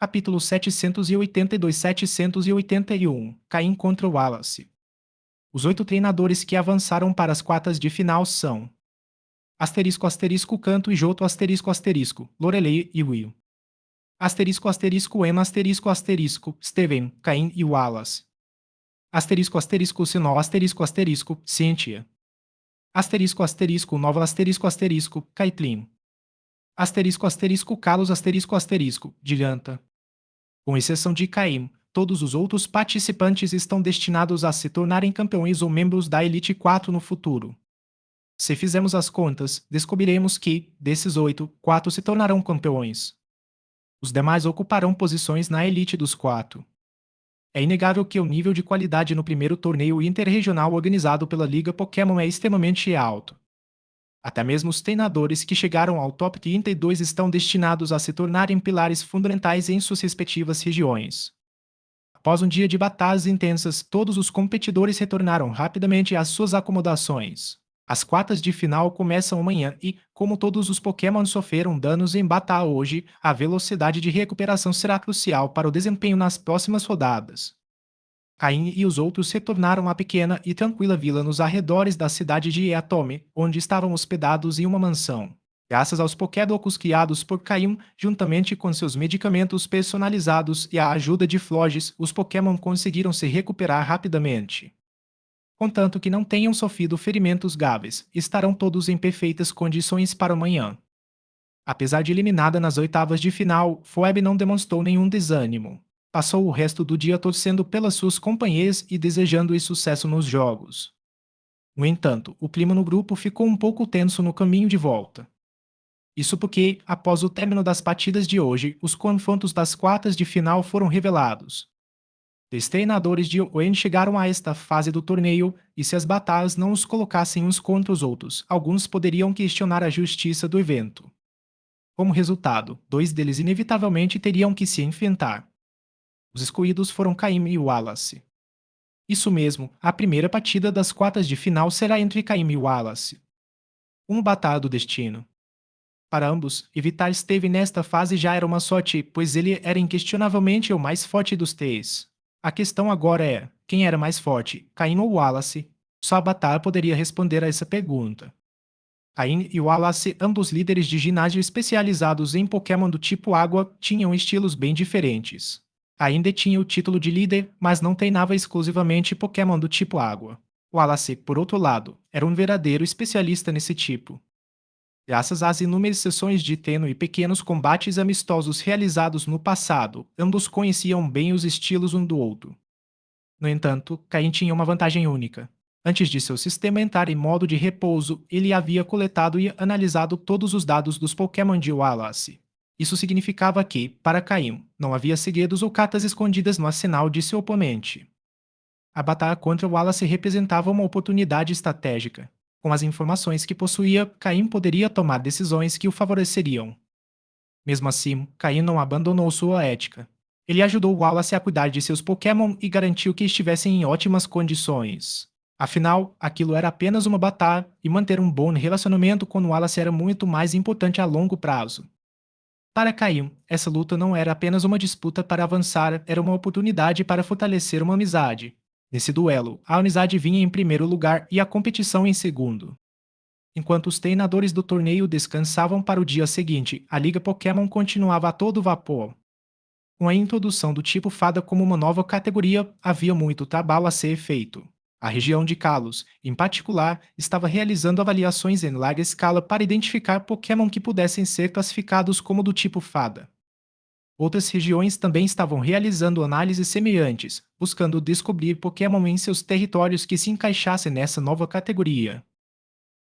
Capítulo 782-781 Caim contra Wallace. Os 8 treinadores que avançaram para as quartas de final são asterisco asterisco Canto e Joto asterisco asterisco Lorelei e Will. Asterisco asterisco Emma asterisco asterisco Steven, Caim e Wallace. Asterisco asterisco Sinol asterisco asterisco Cynthia. Asterisco asterisco Nova asterisco asterisco Caitlin. Asterisco asterisco Carlos asterisco asterisco Dilanta. Com exceção de Caim, todos os outros participantes estão destinados a se tornarem campeões ou membros da Elite 4 no futuro. Se fizermos as contas, descobriremos que, desses 8, 4 se tornarão campeões. Os demais ocuparão posições na Elite dos 4. É inegável que o nível de qualidade no primeiro torneio interregional organizado pela Liga Pokémon é extremamente alto. Até mesmo os treinadores que chegaram ao top 32 estão destinados a se tornarem pilares fundamentais em suas respectivas regiões. Após um dia de batalhas intensas, todos os competidores retornaram rapidamente às suas acomodações. As quartas de final começam amanhã e, como todos os Pokémon sofreram danos em batalha hoje, a velocidade de recuperação será crucial para o desempenho nas próximas rodadas. Caim e os outros retornaram à pequena e tranquila vila nos arredores da cidade de Eatome, onde estavam hospedados em uma mansão. Graças aos Pokédocos criados por Caim, juntamente com seus medicamentos personalizados e a ajuda de Flogis, os Pokémon conseguiram se recuperar rapidamente. Contanto que não tenham sofrido ferimentos graves, estarão todos em perfeitas condições para amanhã. Apesar de eliminada nas oitavas de final, Phoebe não demonstrou nenhum desânimo. Passou o resto do dia torcendo pelas suas companheiras e desejando-lhes sucesso nos jogos. No entanto, o clima no grupo ficou um pouco tenso no caminho de volta. Isso porque, após o término das partidas de hoje, os confrontos das quartas de final foram revelados. Os treinadores de Owen chegaram a esta fase do torneio, e se as batalhas não os colocassem uns contra os outros, alguns poderiam questionar a justiça do evento. Como resultado, 2 deles inevitavelmente teriam que se enfrentar. Os excluídos foram Caim e Wallace. Isso mesmo, a primeira partida das quartas de final será entre Caim e Wallace. Um batalha do destino. Para ambos, evitar Steve nesta fase já era uma sorte, pois ele era inquestionavelmente o mais forte dos 3. A questão agora é, quem era mais forte, Caim ou Wallace? Só a batalha poderia responder a essa pergunta. Caim e Wallace, ambos líderes de ginásio especializados em Pokémon do tipo Água, tinham estilos bem diferentes. Caim detinha o título de líder, mas não treinava exclusivamente Pokémon do tipo Água. Wallace, por outro lado, era um verdadeiro especialista nesse tipo. Graças às inúmeras sessões de treino e pequenos combates amistosos realizados no passado, ambos conheciam bem os estilos um do outro. No entanto, Caim tinha uma vantagem única. Antes de seu sistema entrar em modo de repouso, ele havia coletado e analisado todos os dados dos Pokémon de Wallace. Isso significava que, para Caim, não havia segredos ou cartas escondidas no arsenal de seu oponente. A batalha contra Wallace representava uma oportunidade estratégica. Com as informações que possuía, Caim poderia tomar decisões que o favoreceriam. Mesmo assim, Caim não abandonou sua ética. Ele ajudou Wallace a cuidar de seus Pokémon e garantiu que estivessem em ótimas condições. Afinal, aquilo era apenas uma batalha, e manter um bom relacionamento com Wallace era muito mais importante a longo prazo. Para Caim, essa luta não era apenas uma disputa para avançar, era uma oportunidade para fortalecer uma amizade. Nesse duelo, a amizade vinha em primeiro lugar e a competição em segundo. Enquanto os treinadores do torneio descansavam para o dia seguinte, a Liga Pokémon continuava a todo vapor. Com a introdução do tipo Fada como uma nova categoria, havia muito trabalho a ser feito. A região de Kalos, em particular, estava realizando avaliações em larga escala para identificar Pokémon que pudessem ser classificados como do tipo Fada. Outras regiões também estavam realizando análises semelhantes, buscando descobrir Pokémon em seus territórios que se encaixassem nessa nova categoria.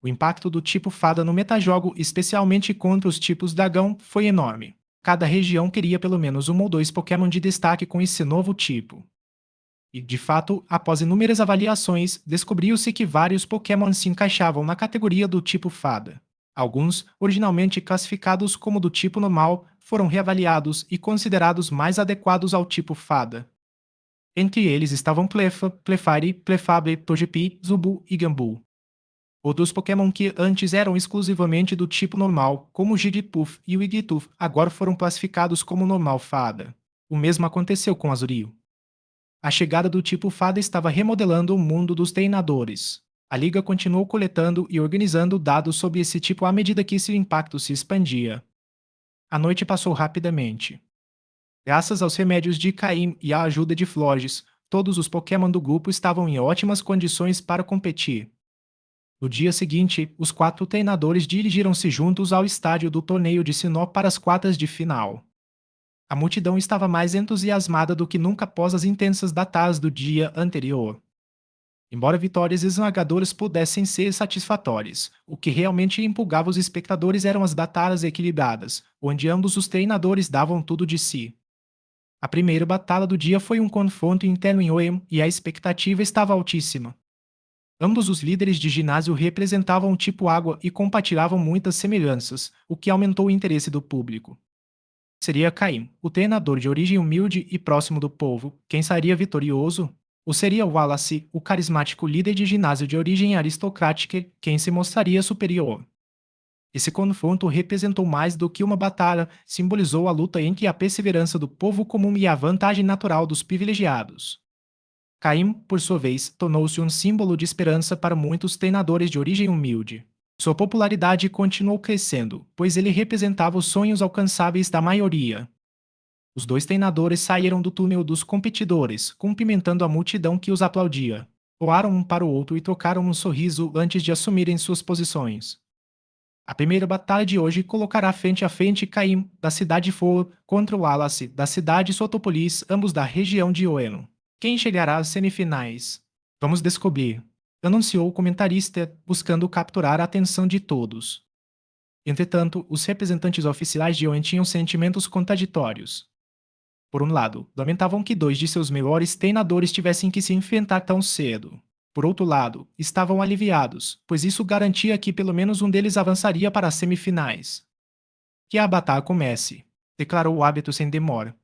O impacto do tipo Fada no metajogo, especialmente contra os tipos Dragão, foi enorme. Cada região queria pelo menos um ou dois Pokémon de destaque com esse novo tipo. E, de fato, após inúmeras avaliações, descobriu-se que vários Pokémon se encaixavam na categoria do tipo Fada. Alguns, originalmente classificados como do tipo normal, foram reavaliados e considerados mais adequados ao tipo Fada. Entre eles estavam Cleffa, Clefairy, Clefable, Togepi, Zubu e Gambu. Outros Pokémon que antes eram exclusivamente do tipo normal, como o Jigglypuff e o Wigglytuff, agora foram classificados como normal Fada. O mesmo aconteceu com Azurill. A chegada do tipo Fada estava remodelando o mundo dos treinadores. A liga continuou coletando e organizando dados sobre esse tipo à medida que seu impacto se expandia. A noite passou rapidamente. Graças aos remédios de Caim e à ajuda de Florges, todos os Pokémon do grupo estavam em ótimas condições para competir. No dia seguinte, os 4 treinadores dirigiram-se juntos ao estádio do torneio de Sinnoh para as quartas de final. A multidão estava mais entusiasmada do que nunca após as intensas batalhas do dia anterior. Embora vitórias esmagadoras pudessem ser satisfatórias, o que realmente empolgava os espectadores eram as batalhas equilibradas, onde ambos os treinadores davam tudo de si. A primeira batalha do dia foi um confronto interno em Oem e a expectativa estava altíssima. Ambos os líderes de ginásio representavam o tipo água e compartilhavam muitas semelhanças, o que aumentou o interesse do público. Seria Caim, o treinador de origem humilde e próximo do povo, quem sairia vitorioso? Ou seria Wallace, o carismático líder de ginásio de origem aristocrática, quem se mostraria superior? Esse confronto representou mais do que uma batalha, simbolizou a luta entre a perseverança do povo comum e a vantagem natural dos privilegiados. Caim, por sua vez, tornou-se um símbolo de esperança para muitos treinadores de origem humilde. Sua popularidade continuou crescendo, pois ele representava os sonhos alcançáveis da maioria. Os dois treinadores saíram do túnel dos competidores, cumprimentando a multidão que os aplaudia. Olharam um para o outro e trocaram um sorriso antes de assumirem suas posições. A primeira batalha de hoje colocará frente a frente Caim, da cidade For, contra o Wallace, da cidade Sotopolis, ambos da região de Oeno. Quem chegará às semifinais? Vamos descobrir, anunciou o comentarista, buscando capturar a atenção de todos. Entretanto, os representantes oficiais de Oen tinham sentimentos contraditórios. Por um lado, lamentavam que 2 de seus melhores treinadores tivessem que se enfrentar tão cedo. Por outro lado, estavam aliviados, pois isso garantia que pelo menos um deles avançaria para as semifinais. Que a batalha comece, declarou o hábito sem demora.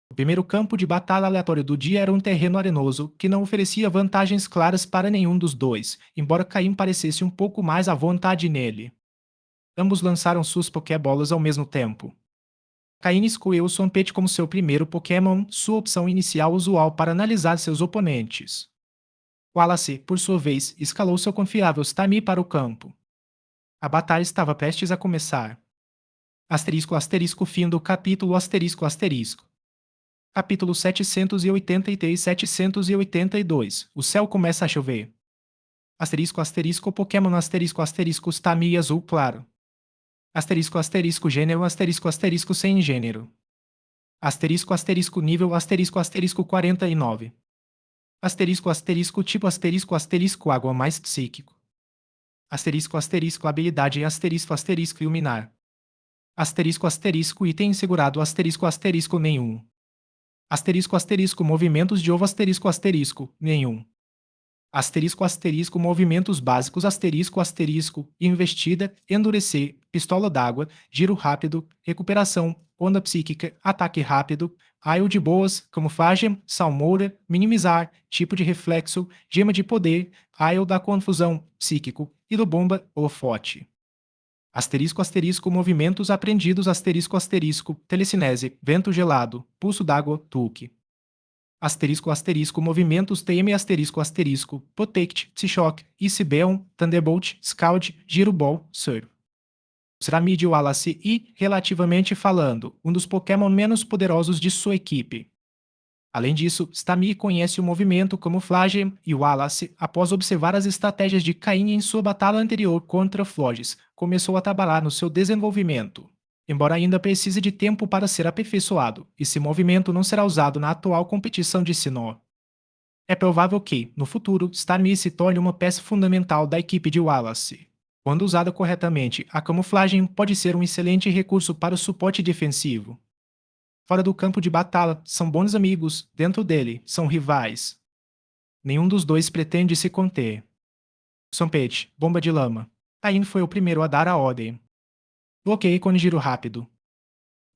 O primeiro campo de batalha aleatório do dia era um terreno arenoso que não oferecia vantagens claras para nenhum dos dois, embora Caim parecesse um pouco mais à vontade nele. Ambos lançaram suas Pokébolas ao mesmo tempo. Caim escolheu o Swampert como seu primeiro Pokémon, sua opção inicial usual para analisar seus oponentes. Wallace, por sua vez, escalou seu confiável Starmie para o campo. A batalha estava prestes a começar. Asterisco asterisco fim do capítulo asterisco asterisco. Capítulo 783-782. O céu começa a chover. Asterisco asterisco Pokémon asterisco asterisco Starmie azul claro. Asterisco asterisco gênero asterisco asterisco sem gênero. Asterisco asterisco nível asterisco 49. Asterisco asterisco tipo asterisco água mais psíquico. Asterisco asterisco habilidade asterisco iluminar. Asterisco item segurado asterisco nenhum. Asterisco movimentos de ovo asterisco nenhum. Asterisco movimentos básicos asterisco investida, endurecer, pistola d'água, giro rápido, recuperação, onda psíquica, ataque rápido, raio de boas, camuflagem, salmoura, minimizar, tipo de reflexo, gema de poder, raio da confusão, psíquico, hidrobomba, holofote. Asterisco movimentos aprendidos asterisco telecinese, vento gelado, pulso d'água, tulque. Asterisco movimentos TM Protect, Psyshock, Icebeon, Thunderbolt, Scald, Giro Ball, Surf. Será Mid Wallace e, relativamente falando, um dos Pokémon menos poderosos de sua equipe. Além disso, Starmie conhece o movimento camuflagem e Wallace, após observar as estratégias de Caim em sua batalha anterior contra Florges, começou a trabalhar no seu desenvolvimento. Embora ainda precise de tempo para ser aperfeiçoado, esse movimento não será usado na atual competição de Sinnoh. É provável que, no futuro, Starmie se torne uma peça fundamental da equipe de Wallace. Quando usada corretamente, a camuflagem pode ser um excelente recurso para o suporte defensivo. Fora do campo de batalha, são bons amigos, dentro dele, são rivais. Nenhum dos dois pretende se conter. Swampert, bomba de lama. Caim foi o primeiro a dar a ordem. Bloqueie com giro rápido.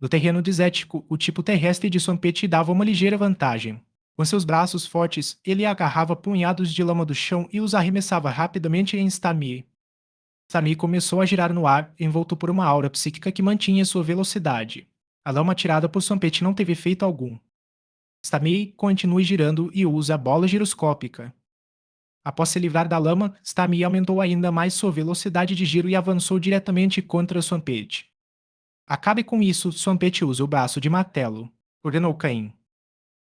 No terreno desértico, o tipo terrestre de Swampert dava uma ligeira vantagem. Com seus braços fortes, ele agarrava punhados de lama do chão e os arremessava rapidamente em Starmie. Starmie começou a girar no ar, envolto por uma aura psíquica que mantinha sua velocidade. A lama tirada por Swampert não teve efeito algum. Starmie continue girando e use a bola giroscópica. Após se livrar da lama, Starmie aumentou ainda mais sua velocidade de giro e avançou diretamente contra Swampert. Acabe com isso, Swampert usa o braço de martelo, ordenou Caim.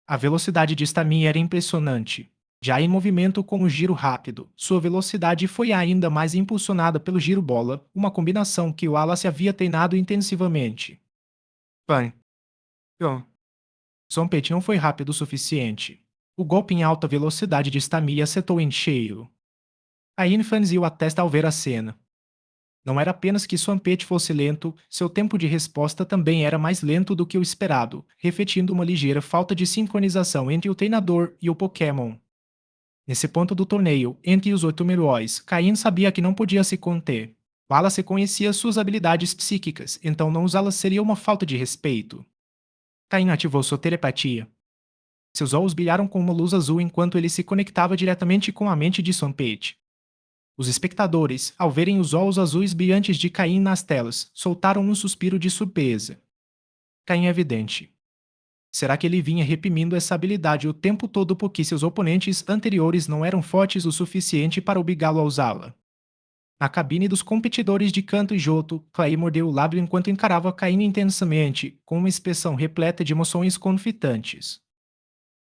A velocidade de Starmie era impressionante. Já em movimento com o giro rápido, sua velocidade foi ainda mais impulsionada pelo giro bola, uma combinação que Wallace havia treinado intensivamente. Pan. Swampert não foi rápido o suficiente. O golpe em alta velocidade de Starmie acertou em cheio. Caim franziu a testa ao ver a cena. Não era apenas que Swampert fosse lento, seu tempo de resposta também era mais lento do que o esperado, refletindo uma ligeira falta de sincronização entre o treinador e o Pokémon. Nesse ponto do torneio, entre os 8 heróis, Caim sabia que não podia se conter. Wallace conhecia suas habilidades psíquicas, então não usá-las seria uma falta de respeito. Caim ativou sua telepatia. Seus olhos brilharam com uma luz azul enquanto ele se conectava diretamente com a mente de Swampert. Os espectadores, ao verem os olhos azuis brilhantes de Caim nas telas, soltaram um suspiro de surpresa. Caim é evidente. Será que ele vinha reprimindo essa habilidade o tempo todo porque seus oponentes anteriores não eram fortes o suficiente para obrigá-lo a usá-la? Na cabine dos competidores de Kanto e Johto, Clay mordeu o lábio enquanto encarava Caim intensamente, com uma expressão repleta de emoções confitantes.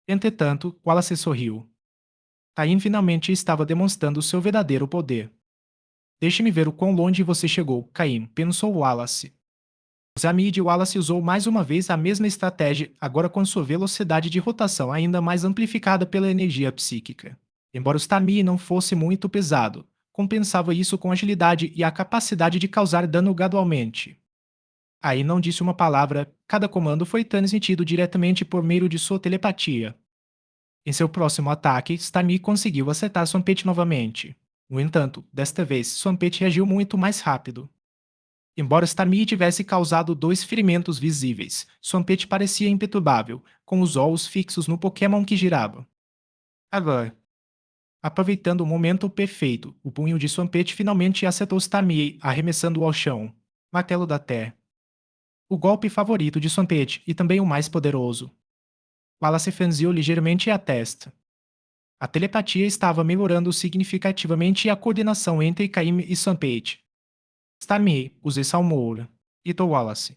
Entretanto, Wallace sorriu. Caim finalmente estava demonstrando seu verdadeiro poder. Deixe-me ver o quão longe você chegou, Caim, pensou Wallace. Zamid Wallace usou mais uma vez a mesma estratégia, agora com sua velocidade de rotação ainda mais amplificada pela energia psíquica. Embora o Starmie não fosse muito pesado, compensava isso com agilidade e a capacidade de causar dano gradualmente. Aí não disse uma palavra, cada comando foi transmitido diretamente por meio de sua telepatia. Em seu próximo ataque, Starmie conseguiu acertar Swampert novamente. No entanto, desta vez, Swampert reagiu muito mais rápido. Embora Starmie tivesse causado 2 ferimentos visíveis, Swampert parecia imperturbável, com os olhos fixos no Pokémon que girava. Agora, aproveitando o momento perfeito, o punho de Swampert finalmente acertou Starmie, arremessando-o ao chão. Martelo da Terra. O golpe favorito de Swampert e também o mais poderoso. Wallace franziu ligeiramente a testa. A telepatia estava melhorando significativamente a coordenação entre Caim e Swampert. Starmie, use Salmoura. Ito Wallace.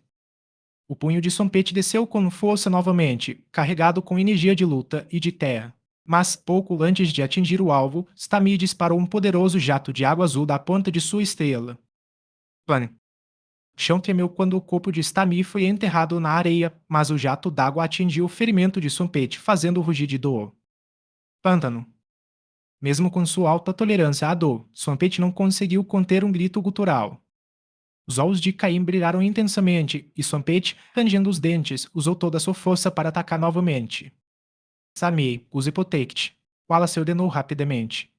O punho de Swampert desceu com força novamente, carregado com energia de luta e de terra. Mas, pouco antes de atingir o alvo, Starmie disparou um poderoso jato de água azul da ponta de sua estrela. Pan. O chão tremeu quando o corpo de Starmie foi enterrado na areia, mas o jato d'água atingiu o ferimento de Swampert, fazendo rugir de dor. Pântano. Mesmo com sua alta tolerância à dor, Swampert não conseguiu conter um grito gutural. Os olhos de Caim brilharam intensamente, e Swampert, rangendo os dentes, usou toda a sua força para atacar novamente. Starmie, use Protect. Wallace ordenou rapidamente.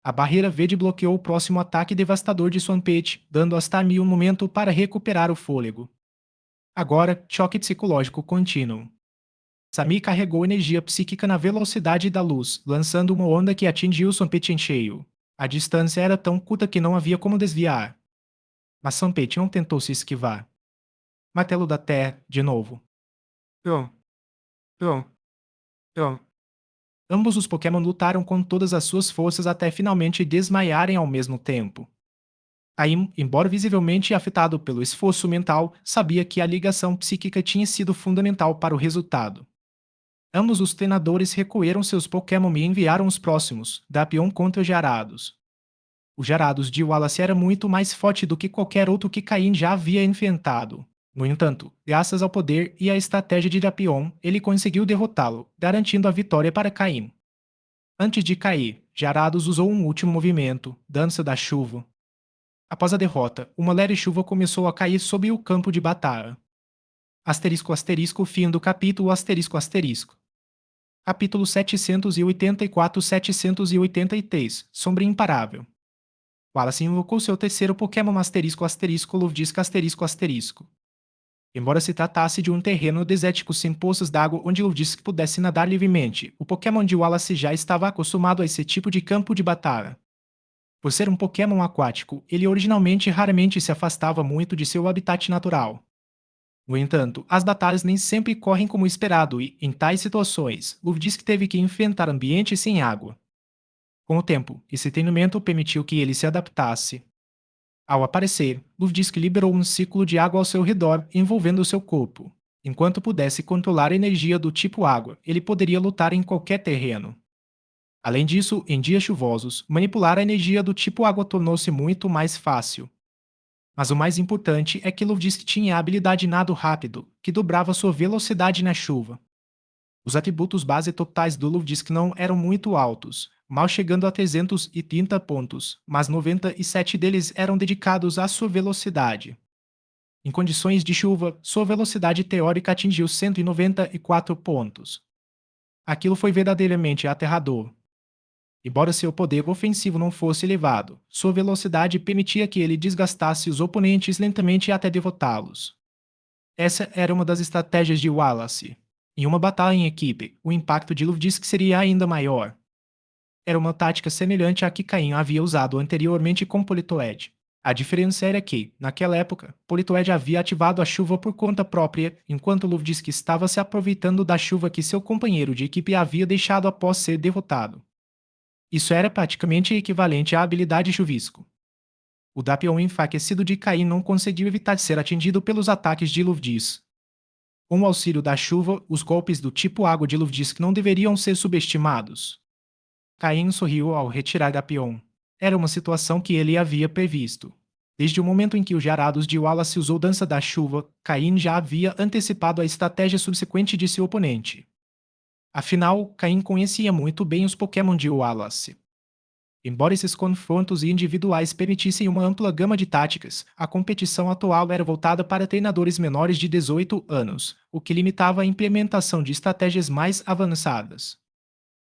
A barreira verde bloqueou o próximo ataque devastador de Swampert, dando a Starmie um momento para recuperar o fôlego. Agora, choque psicológico contínuo. Starmie carregou energia psíquica na velocidade da luz, lançando uma onda que atingiu Swampert em cheio. A distância era tão curta que não havia como desviar. Mas Swampert não tentou se esquivar. Martelo da Terra, de novo. Pronto. Pronto. Pronto. Ambos os Pokémon lutaram com todas as suas forças até finalmente desmaiarem ao mesmo tempo. Caim, embora visivelmente afetado pelo esforço mental, sabia que a ligação psíquica tinha sido fundamental para o resultado. Ambos os treinadores recolheram seus Pokémon e enviaram os próximos, Drapion contra Gyarados. O Gyarados de Wallace era muito mais forte do que qualquer outro que Caim já havia enfrentado. No entanto, graças ao poder e à estratégia de Drapion, ele conseguiu derrotá-lo, garantindo a vitória para Caim. Antes de cair, Gyarados usou um último movimento, Dança da Chuva. Após a derrota, uma leve chuva começou a cair sobre o campo de batalha. Asterisco asterisco fim do capítulo asterisco asterisco. Capítulo 784-783, Sombra Imparável. Wallace invocou seu terceiro Pokémon asterisco asterisco Luvidisca asterisco asterisco. Embora se tratasse de um terreno desértico sem poças d'água onde Luvidisc pudesse nadar livremente, o Pokémon de Wallace já estava acostumado a esse tipo de campo de batalha. Por ser um Pokémon aquático, ele originalmente raramente se afastava muito de seu habitat natural. No entanto, as batalhas nem sempre correm como esperado e, em tais situações, Luffy diz que teve que enfrentar ambientes sem água. Com o tempo, esse treinamento permitiu que ele se adaptasse. Ao aparecer, Luffy diz que liberou um ciclo de água ao seu redor, envolvendo seu corpo. Enquanto pudesse controlar a energia do tipo água, ele poderia lutar em qualquer terreno. Além disso, em dias chuvosos, manipular a energia do tipo água tornou-se muito mais fácil. Mas o mais importante é que Luffy diz que tinha a habilidade nado rápido, que dobrava sua velocidade na chuva. Os atributos base totais do Luffy diz que não eram muito altos, mal chegando a 330 pontos, mas 97 deles eram dedicados à sua velocidade. Em condições de chuva, sua velocidade teórica atingiu 194 pontos. Aquilo foi verdadeiramente aterrador. Embora seu poder ofensivo não fosse elevado, sua velocidade permitia que ele desgastasse os oponentes lentamente até derrotá-los. Essa era uma das estratégias de Wallace. Em uma batalha em equipe, o impacto de Luffy disse que seria ainda maior. Era uma tática semelhante à que Caim havia usado anteriormente com Politoed. A diferença era que, naquela época, Politoed havia ativado a chuva por conta própria, enquanto Luffy disse que estava se aproveitando da chuva que seu companheiro de equipe havia deixado após ser derrotado. Isso era praticamente equivalente à habilidade chuvisco. O Dapion enfraquecido de Caim não conseguiu evitar de ser atingido pelos ataques de Luffy. Com o auxílio da chuva, os golpes do tipo água de Luffy não deveriam ser subestimados. Caim sorriu ao retirar Dapion. Era uma situação que ele havia previsto. Desde o momento em que os Jarados de Wallace usou Dança da Chuva, Caim já havia antecipado a estratégia subsequente de seu oponente. Afinal, Caim conhecia muito bem os Pokémon de Wallace. Embora esses confrontos individuais permitissem uma ampla gama de táticas, a competição atual era voltada para treinadores menores de 18 anos, o que limitava a implementação de estratégias mais avançadas.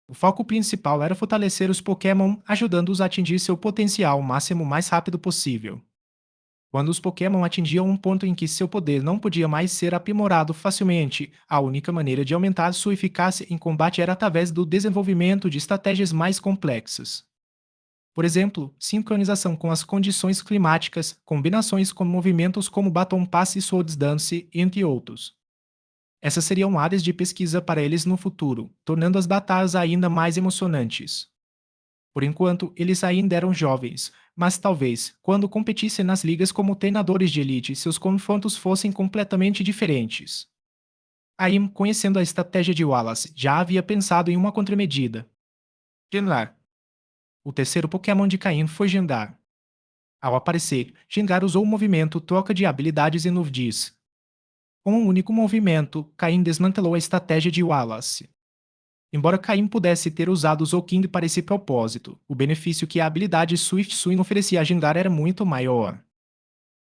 O foco principal era fortalecer os Pokémon, ajudando-os a atingir seu potencial máximo o mais rápido possível. Quando os Pokémon atingiam um ponto em que seu poder não podia mais ser aprimorado facilmente, a única maneira de aumentar sua eficácia em combate era através do desenvolvimento de estratégias mais complexas. Por exemplo, sincronização com as condições climáticas, combinações com movimentos como Baton Pass e Swords Dance, entre outros. Essas seriam áreas de pesquisa para eles no futuro, tornando as batalhas ainda mais emocionantes. Por enquanto, eles ainda eram jovens, mas talvez, quando competissem nas ligas como treinadores de elite, seus confrontos fossem completamente diferentes. Aim, conhecendo a estratégia de Wallace, já havia pensado em uma contramedida. Gengar. O terceiro Pokémon de Caim foi Gengar. Ao aparecer, Gengar usou o movimento Troca de Habilidades em Luffy. Com um único movimento, Caim desmantelou a estratégia de Wallace. Embora Caim pudesse ter usado o Zouking para esse propósito, o benefício que a habilidade Swift Swim oferecia a Gengar era muito maior.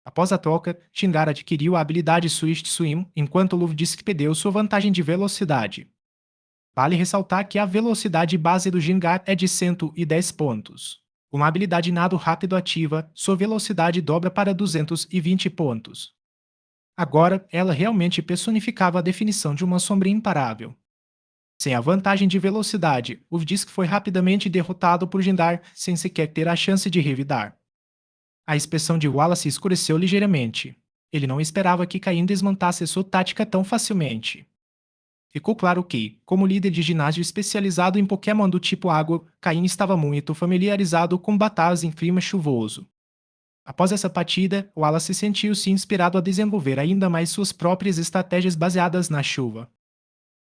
Após a troca, Gengar adquiriu a habilidade Swift Swim, enquanto Luffy disse que perdeu sua vantagem de velocidade. Vale ressaltar que a velocidade base do Gengar é de 110 pontos. Com uma habilidade nado rápido ativa, sua velocidade dobra para 220 pontos. Agora, ela realmente personificava a definição de uma sombra imparável. Sem a vantagem de velocidade, o Disc foi rapidamente derrotado por Gengar sem sequer ter a chance de revidar. A expressão de Wallace escureceu ligeiramente. Ele não esperava que Caim desmontasse sua tática tão facilmente. Ficou claro que, como líder de ginásio especializado em Pokémon do tipo água, Caim estava muito familiarizado com batalhas em clima chuvoso. Após essa partida, Wallace sentiu-se inspirado a desenvolver ainda mais suas próprias estratégias baseadas na chuva.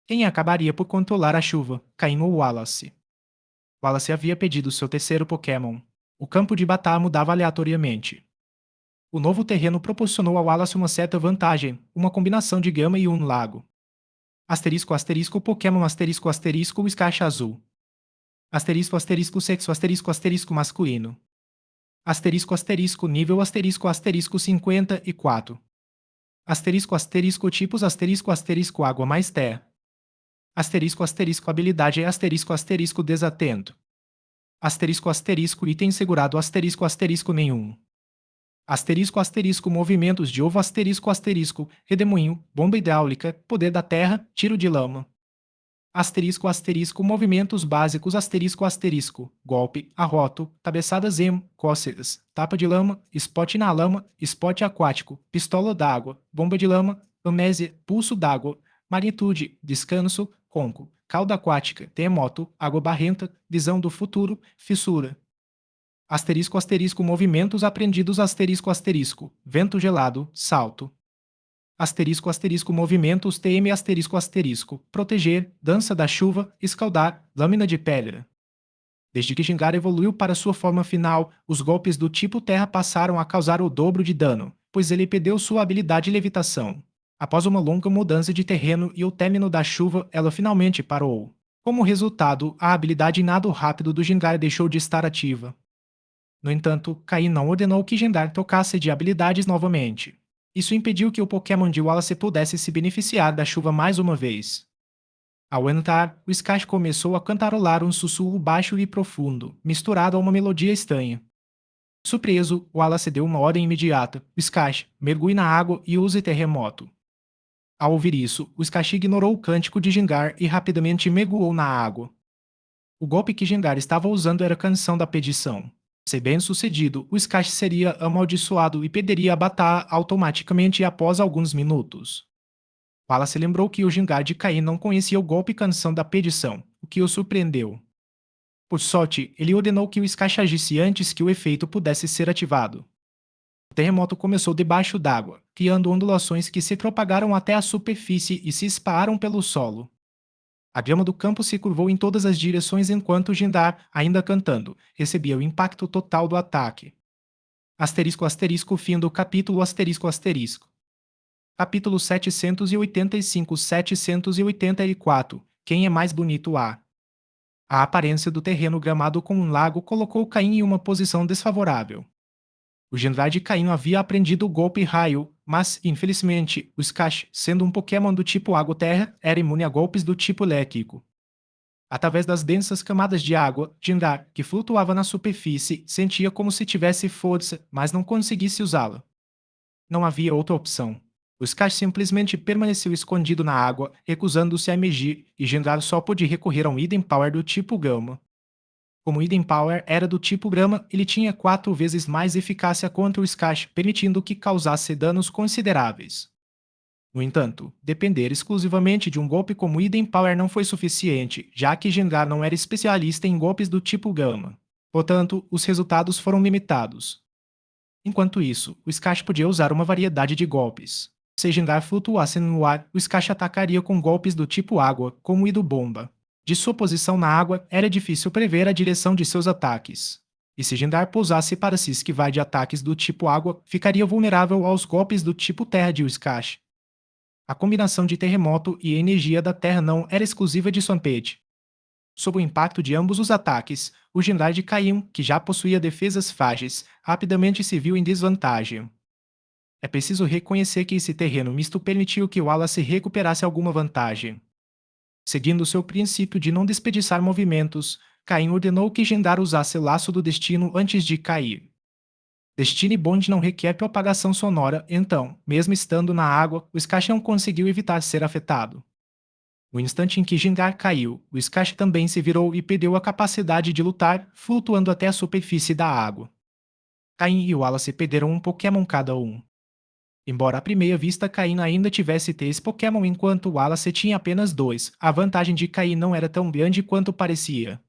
Quem acabaria por controlar a chuva, Caim ou Wallace? Wallace havia pedido seu terceiro Pokémon. O campo de batalha mudava aleatoriamente. O novo terreno proporcionou a Wallace uma certa vantagem, uma combinação de grama e um lago. Asterisco asterisco Pokémon asterisco asterisco Escarcha Azul. Asterisco asterisco sexo asterisco asterisco masculino. Asterisco asterisco nível asterisco asterisco 54. Asterisco asterisco tipos asterisco asterisco água mais terra. Asterisco asterisco habilidade asterisco asterisco desatento. Asterisco asterisco item segurado asterisco asterisco nenhum. Asterisco asterisco movimentos de ovo asterisco asterisco redemoinho, bomba hidráulica, poder da terra, tiro de lama. Asterisco asterisco movimentos básicos asterisco asterisco golpe, arroto, cabeçadas emo, cócegas, tapa de lama, spot na lama, spot aquático, pistola d'água, bomba de lama, amnésia, pulso d'água, magnitude, descanso, ronco, cauda aquática, terremoto, água barrenta, visão do futuro, fissura. Asterisco asterisco movimentos aprendidos asterisco asterisco, vento gelado, salto. Asterisco asterisco movimentos TM asterisco asterisco, proteger, dança da chuva, escaldar, lâmina de pedra. Desde que Gingar evoluiu para sua forma final, os golpes do tipo terra passaram a causar o dobro de dano, pois ele perdeu sua habilidade de levitação. Após uma longa mudança de terreno e o término da chuva, ela finalmente parou. Como resultado, a habilidade nado rápido do Gingar deixou de estar ativa. No entanto, Caim não ordenou que Gendar tocasse de habilidades novamente. Isso impediu que o Pokémon de Wallace pudesse se beneficiar da chuva mais uma vez. Ao entrar, o Scash começou a cantarolar um sussurro baixo e profundo, misturado a uma melodia estranha. Surpreso, Wallace deu uma ordem imediata: Scash, mergulhe na água e use terremoto. Ao ouvir isso, o Scash ignorou o cântico de Gingar e rapidamente mergulhou na água. O golpe que Gingar estava usando era a Canção da Perdição. Se bem sucedido, o Scash seria amaldiçoado e perderia a batalha automaticamente após alguns minutos. Wallace lembrou que o Gingar de Caim não conhecia o golpe Canção da Perdição, o que o surpreendeu. Por sorte, ele ordenou que o Scash agisse antes que o efeito pudesse ser ativado. O terremoto começou debaixo d'água, criando ondulações que se propagaram até a superfície e se espalharam pelo solo. A grama do campo se curvou em todas as direções enquanto Gendar, ainda cantando, recebia o impacto total do ataque. Asterisco asterisco fim do capítulo asterisco asterisco. Capítulo 785-784 Quem é mais bonito A? A aparência do terreno gramado com um lago colocou Caim em uma posição desfavorável. O Gendar de Caim havia aprendido o golpe raio, mas, infelizmente, o Scash, sendo um Pokémon do tipo água-terra, era imune a golpes do tipo elétrico. Através das densas camadas de água, Gendar, que flutuava na superfície, sentia como se tivesse força, mas não conseguisse usá-la. Não havia outra opção. O Scash simplesmente permaneceu escondido na água, recusando-se a emergir, e Gendar só pôde recorrer a um Hidden Power do tipo Gama. Como o Hidden Power era do tipo Grama, ele tinha 4 vezes mais eficácia contra o Scash, permitindo que causasse danos consideráveis. No entanto, depender exclusivamente de um golpe como Hidden Power não foi suficiente, já que Gengar não era especialista em golpes do tipo Gama. Portanto, os resultados foram limitados. Enquanto isso, o Scash podia usar uma variedade de golpes. Se Gengar flutuasse no ar, o Scash atacaria com golpes do tipo Água, como o Ido Bomba. De sua posição na água, era difícil prever a direção de seus ataques. E se Gendar pousasse para se esquivar de ataques do tipo água, ficaria vulnerável aos golpes do tipo terra de Whiscash. A combinação de terremoto e energia da terra não era exclusiva de Swampert. Sob o impacto de ambos os ataques, o Gendar de Caim, que já possuía defesas frágeis, rapidamente se viu em desvantagem. É preciso reconhecer que esse terreno misto permitiu que Wallace recuperasse alguma vantagem. Seguindo seu princípio de não desperdiçar movimentos, Caim ordenou que Gendar usasse o Laço do Destino antes de cair. Destino Bond não requer propagação sonora, então, mesmo estando na água, o Scash não conseguiu evitar ser afetado. No instante em que Gendar caiu, o Scash também se virou e perdeu a capacidade de lutar, flutuando até a superfície da água. Caim e Wallace perderam um Pokémon cada um. Embora à primeira vista Caim ainda tivesse 3 Pokémon enquanto Wallace tinha apenas 2, a vantagem de Caim não era tão grande quanto parecia.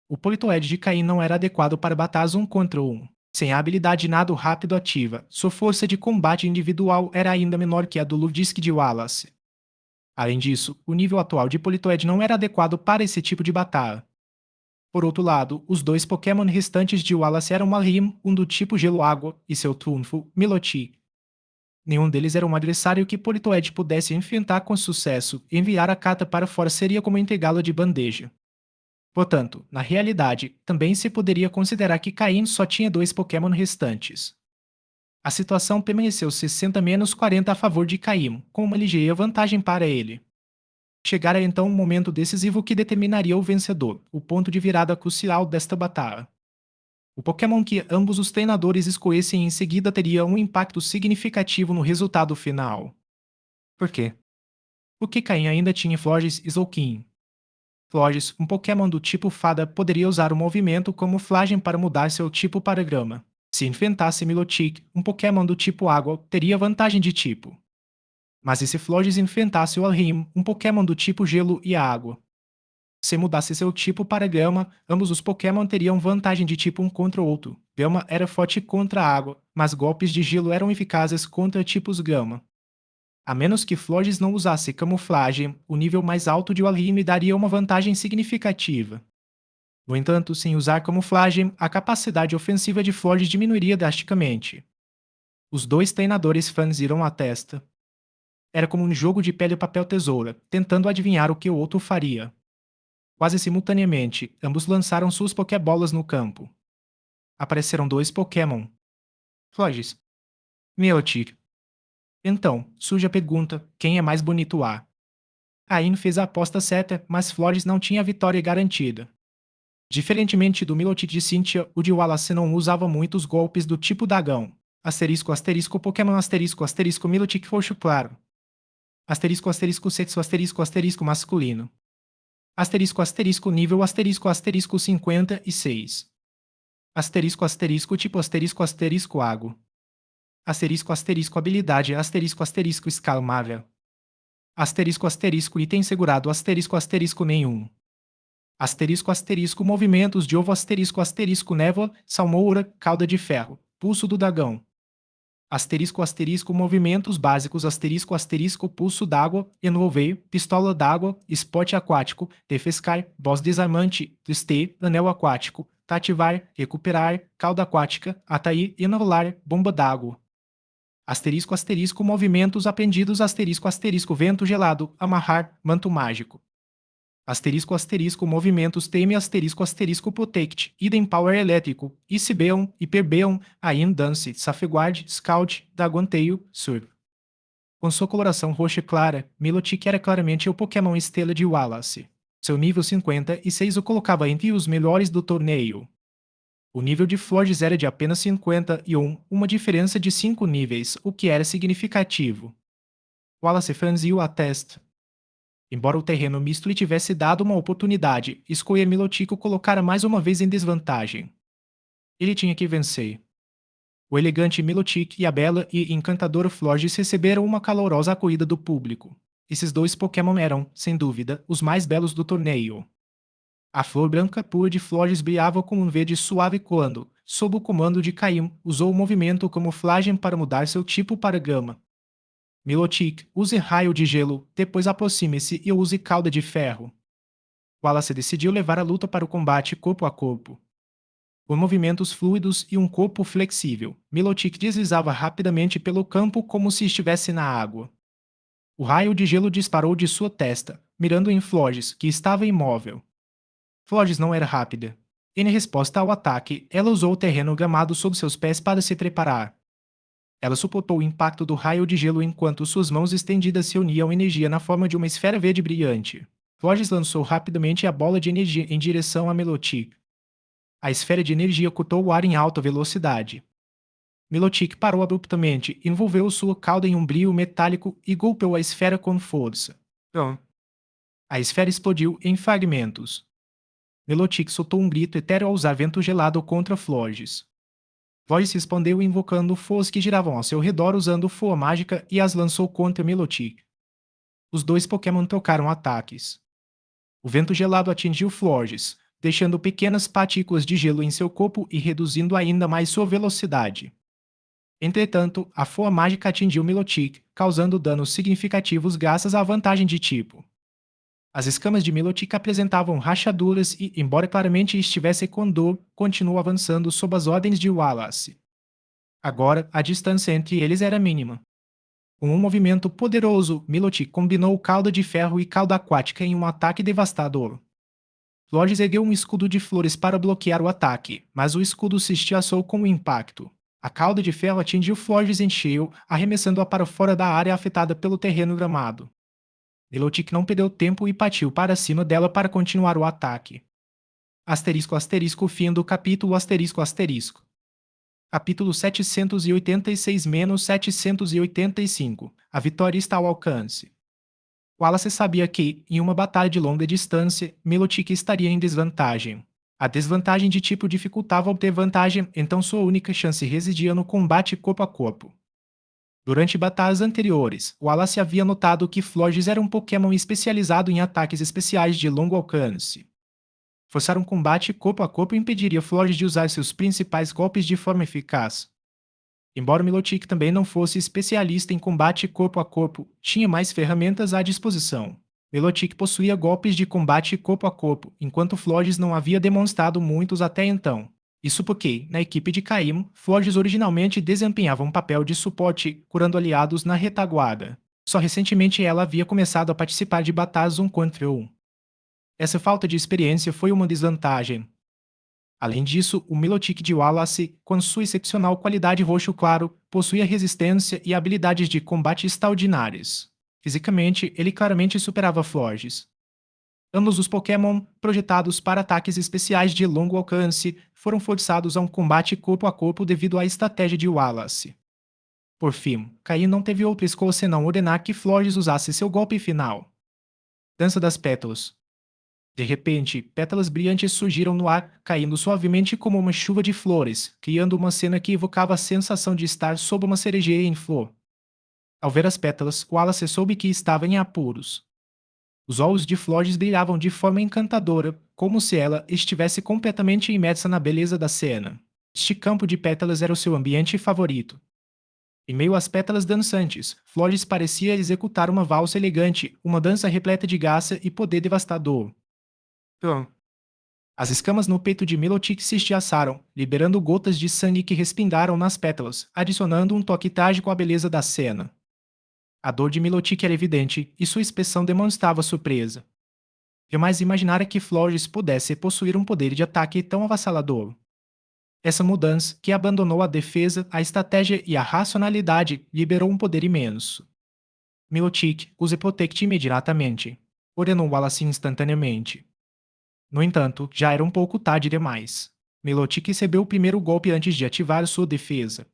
O Politoed de Caim não era adequado para batalhas 1 contra 1. Sem a habilidade nado rápido ativa, sua força de combate individual era ainda menor que a do Ludisk de Wallace. Além disso, o nível atual de Politoed não era adequado para esse tipo de batalha. Por outro lado, os 2 Pokémon restantes de Wallace eram Marim, um do tipo Gelo-Água, e seu trunfo, Milotic. Nenhum deles era um adversário que Politoed pudesse enfrentar com sucesso, e enviar a carta para fora seria como entregá-la de bandeja. Portanto, na realidade, também se poderia considerar que Caim só tinha 2 Pokémon restantes. A situação permaneceu 60-40 a favor de Caim, com uma ligeira vantagem para ele. Chegara então um momento decisivo que determinaria o vencedor, o ponto de virada crucial desta batalha. O Pokémon que ambos os treinadores escolhessem em seguida teria um impacto significativo no resultado final. Por quê? Porque Caim ainda tinha Florges e Zolkin. Florges, um Pokémon do tipo Fada, poderia usar o movimento como flagem para mudar seu tipo para grama. Se enfrentasse Milotic, um Pokémon do tipo Água, teria vantagem de tipo. Mas e se Flores enfrentasse o Alrim, um Pokémon do tipo Gelo e Água? Se mudasse seu tipo para Gama, ambos os Pokémon teriam vantagem de tipo um contra o outro. Gama era forte contra a água, mas golpes de gelo eram eficazes contra tipos Gama. A menos que Flores não usasse camuflagem, o nível mais alto de Walheim daria uma vantagem significativa. No entanto, sem usar camuflagem, a capacidade ofensiva de Flores diminuiria drasticamente. Os dois treinadores franziram a testa. Era como um jogo de pele papel tesoura, tentando adivinhar o que o outro faria. Quase simultaneamente, ambos lançaram suas Pokébolas no campo. Apareceram dois Pokémon. Flores. Milotic. Então, surge a pergunta: quem é mais bonito A? Ain fez a aposta certa, mas Flores não tinha a vitória garantida. Diferentemente do Milotic de Cynthia, o de Wallace não usava muitos golpes do tipo Dagão. Asterisco, asterisco, Pokémon asterisco, asterisco, Milotic roxo claro. Asterisco, asterisco, sexo, asterisco, asterisco masculino. Asterisco, asterisco, nível, asterisco, asterisco 56. Asterisco, asterisco, tipo, asterisco, asterisco, água. Asterisco, asterisco, habilidade, asterisco, asterisco, escalmável. Asterisco, asterisco, item segurado, asterisco, asterisco, nenhum. Asterisco, asterisco, movimentos de ovo, asterisco, asterisco, névoa, salmoura, cauda de ferro, pulso do dragão. Asterisco, asterisco, movimentos básicos, asterisco, asterisco, pulso d'água, envolver, pistola d'água, esporte aquático, defescar, boss desarmante, testê, anel aquático, tativar, recuperar, cauda aquática, atrair, enolar, bomba d'água. Asterisco, asterisco, movimentos aprendidos, asterisco, asterisco, vento gelado, amarrar, manto mágico. Asterisco, asterisco, movimentos, teme, asterisco, asterisco, protect, idem power elétrico, Icebeon, Hyperbeon, Ain Dance, Safeguard, Scout, Daguanteio, Surf. Com sua coloração roxa clara, Milotic era claramente o Pokémon estrela de Wallace. Seu nível 56 o colocava entre os melhores do torneio. O nível de Flores era de apenas 51, uma diferença de 5 níveis, o que era significativo. Wallace franziu a testa. Embora o terreno misto lhe tivesse dado uma oportunidade, escolher Milotic o colocara mais uma vez em desvantagem. Ele tinha que vencer. O elegante Milotic e a bela e encantadora Florges receberam uma calorosa acolhida do público. Esses dois Pokémon eram, sem dúvida, os mais belos do torneio. A flor branca pura de Florges brilhava com um verde suave quando, sob o comando de Caim, usou o movimento camuflagem para mudar seu tipo para Gama. Milotic, use raio de gelo, depois aproxime-se e use cauda de ferro. Wallace decidiu levar a luta para o combate corpo a corpo. Com movimentos fluidos e um corpo flexível, Milotic deslizava rapidamente pelo campo como se estivesse na água. O raio de gelo disparou de sua testa, mirando em Florges, que estava imóvel. Florges não era rápida. Em resposta ao ataque, ela usou o terreno gramado sob seus pés para se preparar. Ela suportou o impacto do raio de gelo enquanto suas mãos estendidas se uniam energia na forma de uma esfera verde brilhante. Florges lançou rapidamente a bola de energia em direção a Milotic. A esfera de energia cortou o ar em alta velocidade. Milotic parou abruptamente, envolveu sua cauda em um brilho metálico e golpeou a esfera com força. Pronto. A esfera explodiu em fragmentos. Milotic soltou um grito etéreo ao usar vento gelado contra Florges. Florges respondeu invocando forças que giravam ao seu redor usando força mágica e as lançou contra Milotic. Os dois Pokémon trocaram ataques. O vento gelado atingiu Florges, deixando pequenas partículas de gelo em seu corpo e reduzindo ainda mais sua velocidade. Entretanto, a força mágica atingiu Milotic, causando danos significativos graças à vantagem de tipo. As escamas de Milotic apresentavam rachaduras e, embora claramente estivesse com dor, continuou avançando sob as ordens de Wallace. Agora, a distância entre eles era mínima. Com um movimento poderoso, Milotic combinou cauda de ferro e cauda aquática em um ataque devastador. Florges ergueu um escudo de flores para bloquear o ataque, mas o escudo se estilhaçou com o impacto. A cauda de ferro atingiu Florges em cheio, arremessando-a para fora da área afetada pelo terreno gramado. Milotic não perdeu tempo e partiu para cima dela para continuar o ataque. Asterisco, asterisco, fim do capítulo, asterisco, asterisco. Capítulo 786-785. A vitória está ao alcance. Wallace sabia que, em uma batalha de longa distância, Milotic estaria em desvantagem. A desvantagem de tipo dificultava obter vantagem, então sua única chance residia no combate corpo a corpo. Durante batalhas anteriores, Wallace havia notado que Florges era um Pokémon especializado em ataques especiais de longo alcance. Forçar um combate corpo a corpo impediria Florges de usar seus principais golpes de forma eficaz. Embora Milotic também não fosse especialista em combate corpo a corpo, tinha mais ferramentas à disposição. Milotic possuía golpes de combate corpo a corpo, enquanto Florges não havia demonstrado muitos até então. Isso porque, na equipe de Caim, Florges originalmente desempenhava um papel de suporte, curando aliados na retaguarda. Só recentemente ela havia começado a participar de batalhas um contra um. Essa falta de experiência foi uma desvantagem. Além disso, o Milotic de Wallace, com sua excepcional qualidade roxo claro, possuía resistência e habilidades de combate extraordinárias. Fisicamente, ele claramente superava Florges. Ambos os Pokémon, projetados para ataques especiais de longo alcance, foram forçados a um combate corpo a corpo devido à estratégia de Wallace. Por fim, Caim não teve outra escolha senão ordenar que Florges usasse seu golpe final. Dança das Pétalas. De repente, pétalas brilhantes surgiram no ar, caindo suavemente como uma chuva de flores, criando uma cena que evocava a sensação de estar sob uma cerejeira em flor. Ao ver as pétalas, Wallace soube que estava em apuros. Os olhos de Flores brilhavam de forma encantadora, como se ela estivesse completamente imersa na beleza da cena. Este campo de pétalas era o seu ambiente favorito. Em meio às pétalas dançantes, Flores parecia executar uma valsa elegante, uma dança repleta de graça e poder devastador. Pum. As escamas no peito de Milotic se estiaçaram, liberando gotas de sangue que respingaram nas pétalas, adicionando um toque trágico à beleza da cena. A dor de Milotic era evidente, e sua expressão demonstrava surpresa. Jamais imaginara que Flores pudesse possuir um poder de ataque tão avassalador. Essa mudança, que abandonou a defesa, a estratégia e a racionalidade, liberou um poder imenso. Milotic, use Protect imediatamente, ordenou Wallace instantaneamente. No entanto, já era um pouco tarde demais. Milotic recebeu o primeiro golpe antes de ativar sua defesa.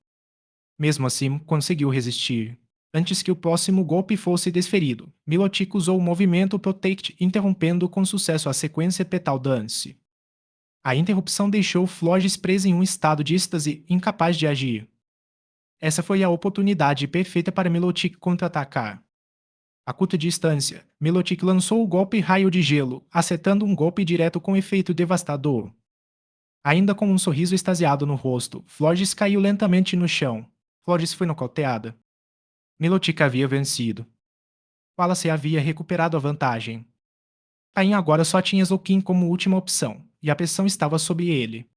Mesmo assim, conseguiu resistir. Antes que o próximo golpe fosse desferido, Milotic usou o movimento Protect, interrompendo com sucesso a sequência Petal Dance. A interrupção deixou Florges preso em um estado de êxtase, incapaz de agir. Essa foi a oportunidade perfeita para Milotic contra-atacar. A curta distância, Milotic lançou o golpe Raio de Gelo, acertando um golpe direto com efeito devastador. Ainda com um sorriso extasiado no rosto, Florges caiu lentamente no chão. Florges foi nocauteada. Milotic havia vencido. Wallace havia recuperado a vantagem. Caim agora só tinha Zoukin como última opção, e a pressão estava sob ele.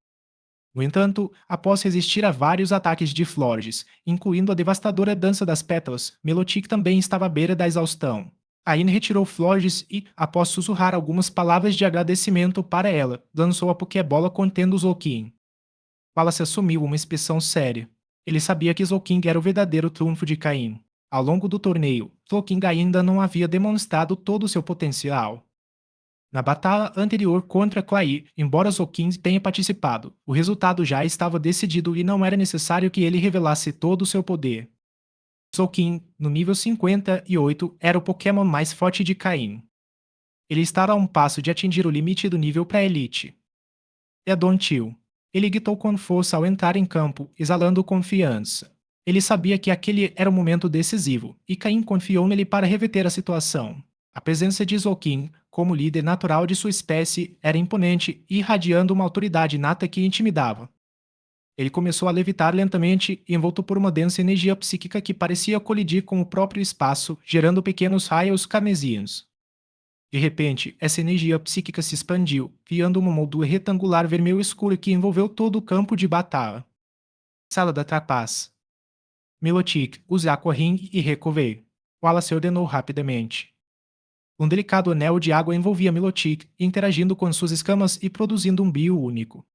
No entanto, após resistir a vários ataques de Florges, incluindo a devastadora dança das pétalas, Milotic também estava à beira da exaustão. Aine retirou Florges e, após sussurrar algumas palavras de agradecimento para ela, lançou a Pokébola contendo Zoukin. Wallace assumiu uma expressão séria. Ele sabia que Zouking era o verdadeiro trunfo de Caim. Ao longo do torneio, Zouking ainda não havia demonstrado todo o seu potencial. Na batalha anterior contra Clay, embora Zouking tenha participado, o resultado já estava decidido e não era necessário que ele revelasse todo o seu poder. Zouking, no nível 58, era o Pokémon mais forte de Caim. Ele estava a um passo de atingir o limite do nível para Elite. É Don Tio. Ele gritou com força ao entrar em campo, exalando confiança. Ele sabia que aquele era o momento decisivo, e Caim confiou nele para reverter a situação. A presença de Zoukin, como líder natural de sua espécie, era imponente, irradiando uma autoridade inata que intimidava. Ele começou a levitar lentamente, envolto por uma densa energia psíquica que parecia colidir com o próprio espaço, gerando pequenos raios carmesinhos. De repente, essa energia psíquica se expandiu, criando uma moldura retangular vermelho escuro que envolveu todo o campo de batalha. Sala da Trapaz. Milotic, use Aquaring e Recover. Wallace ordenou rapidamente. Um delicado anel de água envolvia Milotic, interagindo com suas escamas e produzindo um brilho único.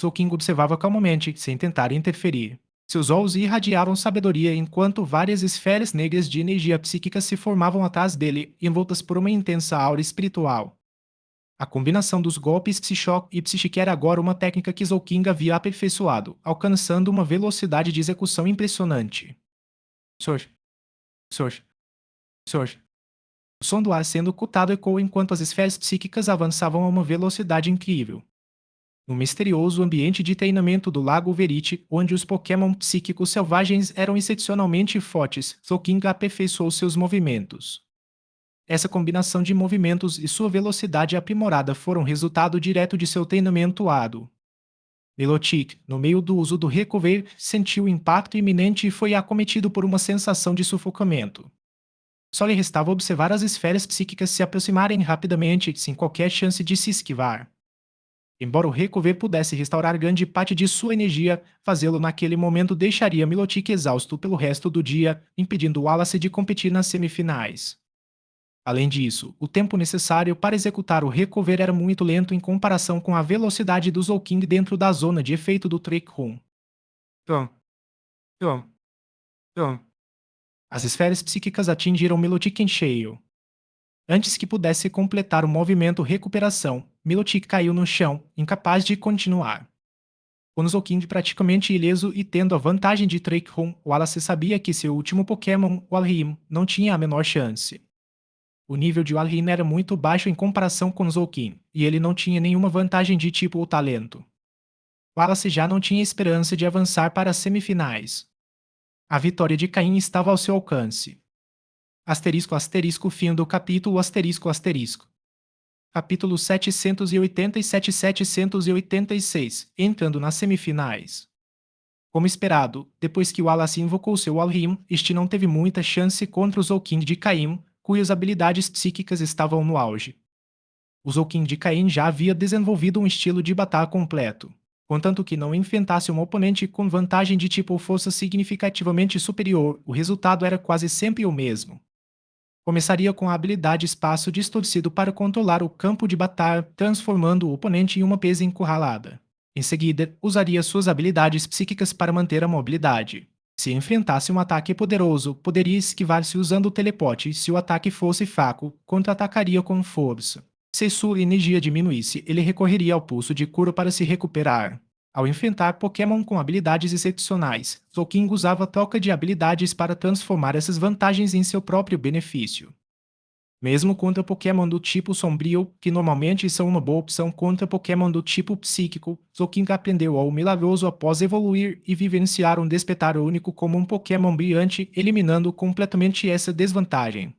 Zouking observava calmamente, sem tentar interferir. Seus olhos irradiavam sabedoria enquanto várias esferas negras de energia psíquica se formavam atrás dele, envoltas por uma intensa aura espiritual. A combinação dos golpes Psyshock e Psychic era agora uma técnica que Zouking havia aperfeiçoado, alcançando uma velocidade de execução impressionante. Sorge, sorge, sorge. O som do ar sendo ocultado ecoou enquanto as esferas psíquicas avançavam a uma velocidade incrível. No misterioso ambiente de treinamento do Lago Verite, onde os Pokémon psíquicos selvagens eram excepcionalmente fortes, Zolking aperfeiçoou seus movimentos. Essa combinação de movimentos e sua velocidade aprimorada foram resultado direto de seu treinamento árduo. Milotic, no meio do uso do recover, sentiu o impacto iminente e foi acometido por uma sensação de sufocamento. Só lhe restava observar as esferas psíquicas se aproximarem rapidamente, sem qualquer chance de se esquivar. Embora o recover pudesse restaurar grande parte de sua energia, fazê-lo naquele momento deixaria Milotic exausto pelo resto do dia, impedindo Wallace de competir nas semifinais. Além disso, o tempo necessário para executar o recover era muito lento em comparação com a velocidade do Zolking dentro da zona de efeito do Trick Room. Tum, tum, tum. As esferas psíquicas atingiram Milotic em cheio. Antes que pudesse completar o movimento recuperação, Milotic caiu no chão, incapaz de continuar. Com Zolking praticamente ileso e tendo a vantagem de Trick Room, Wallace sabia que seu último Pokémon, o Alrim, não tinha a menor chance. O nível de Alrim era muito baixo em comparação com Zolkin, e ele não tinha nenhuma vantagem de tipo ou talento. Wallace já não tinha esperança de avançar para as semifinais. A vitória de Caim estava ao seu alcance. Asterisco asterisco fim do capítulo asterisco asterisco. Capítulo 787 e 786, entrando nas semifinais. Como esperado, depois que Wallace invocou seu Alrim, este não teve muita chance contra o Zolkin de Caim, cujas habilidades psíquicas estavam no auge. O Zolkin de Caim já havia desenvolvido um estilo de batalha completo, contanto que não enfrentasse um oponente com vantagem de tipo ou força significativamente superior, o resultado era quase sempre o mesmo. Começaria com a habilidade Espaço Distorcido para controlar o campo de batalha, transformando o oponente em uma presa encurralada. Em seguida, usaria suas habilidades psíquicas para manter a mobilidade. Se enfrentasse um ataque poderoso, poderia esquivar-se usando o teleporte. Se o ataque fosse fraco, contra-atacaria com força. Se sua energia diminuísse, ele recorreria ao pulso de cura para se recuperar. Ao enfrentar Pokémon com habilidades excepcionais, Zolking usava a troca de habilidades para transformar essas vantagens em seu próprio benefício. Mesmo contra Pokémon do tipo Sombrio, que normalmente são uma boa opção contra Pokémon do tipo Psíquico, Zolking aprendeu ao milagroso após evoluir e vivenciar um despertar único como um Pokémon brilhante, eliminando completamente essa desvantagem.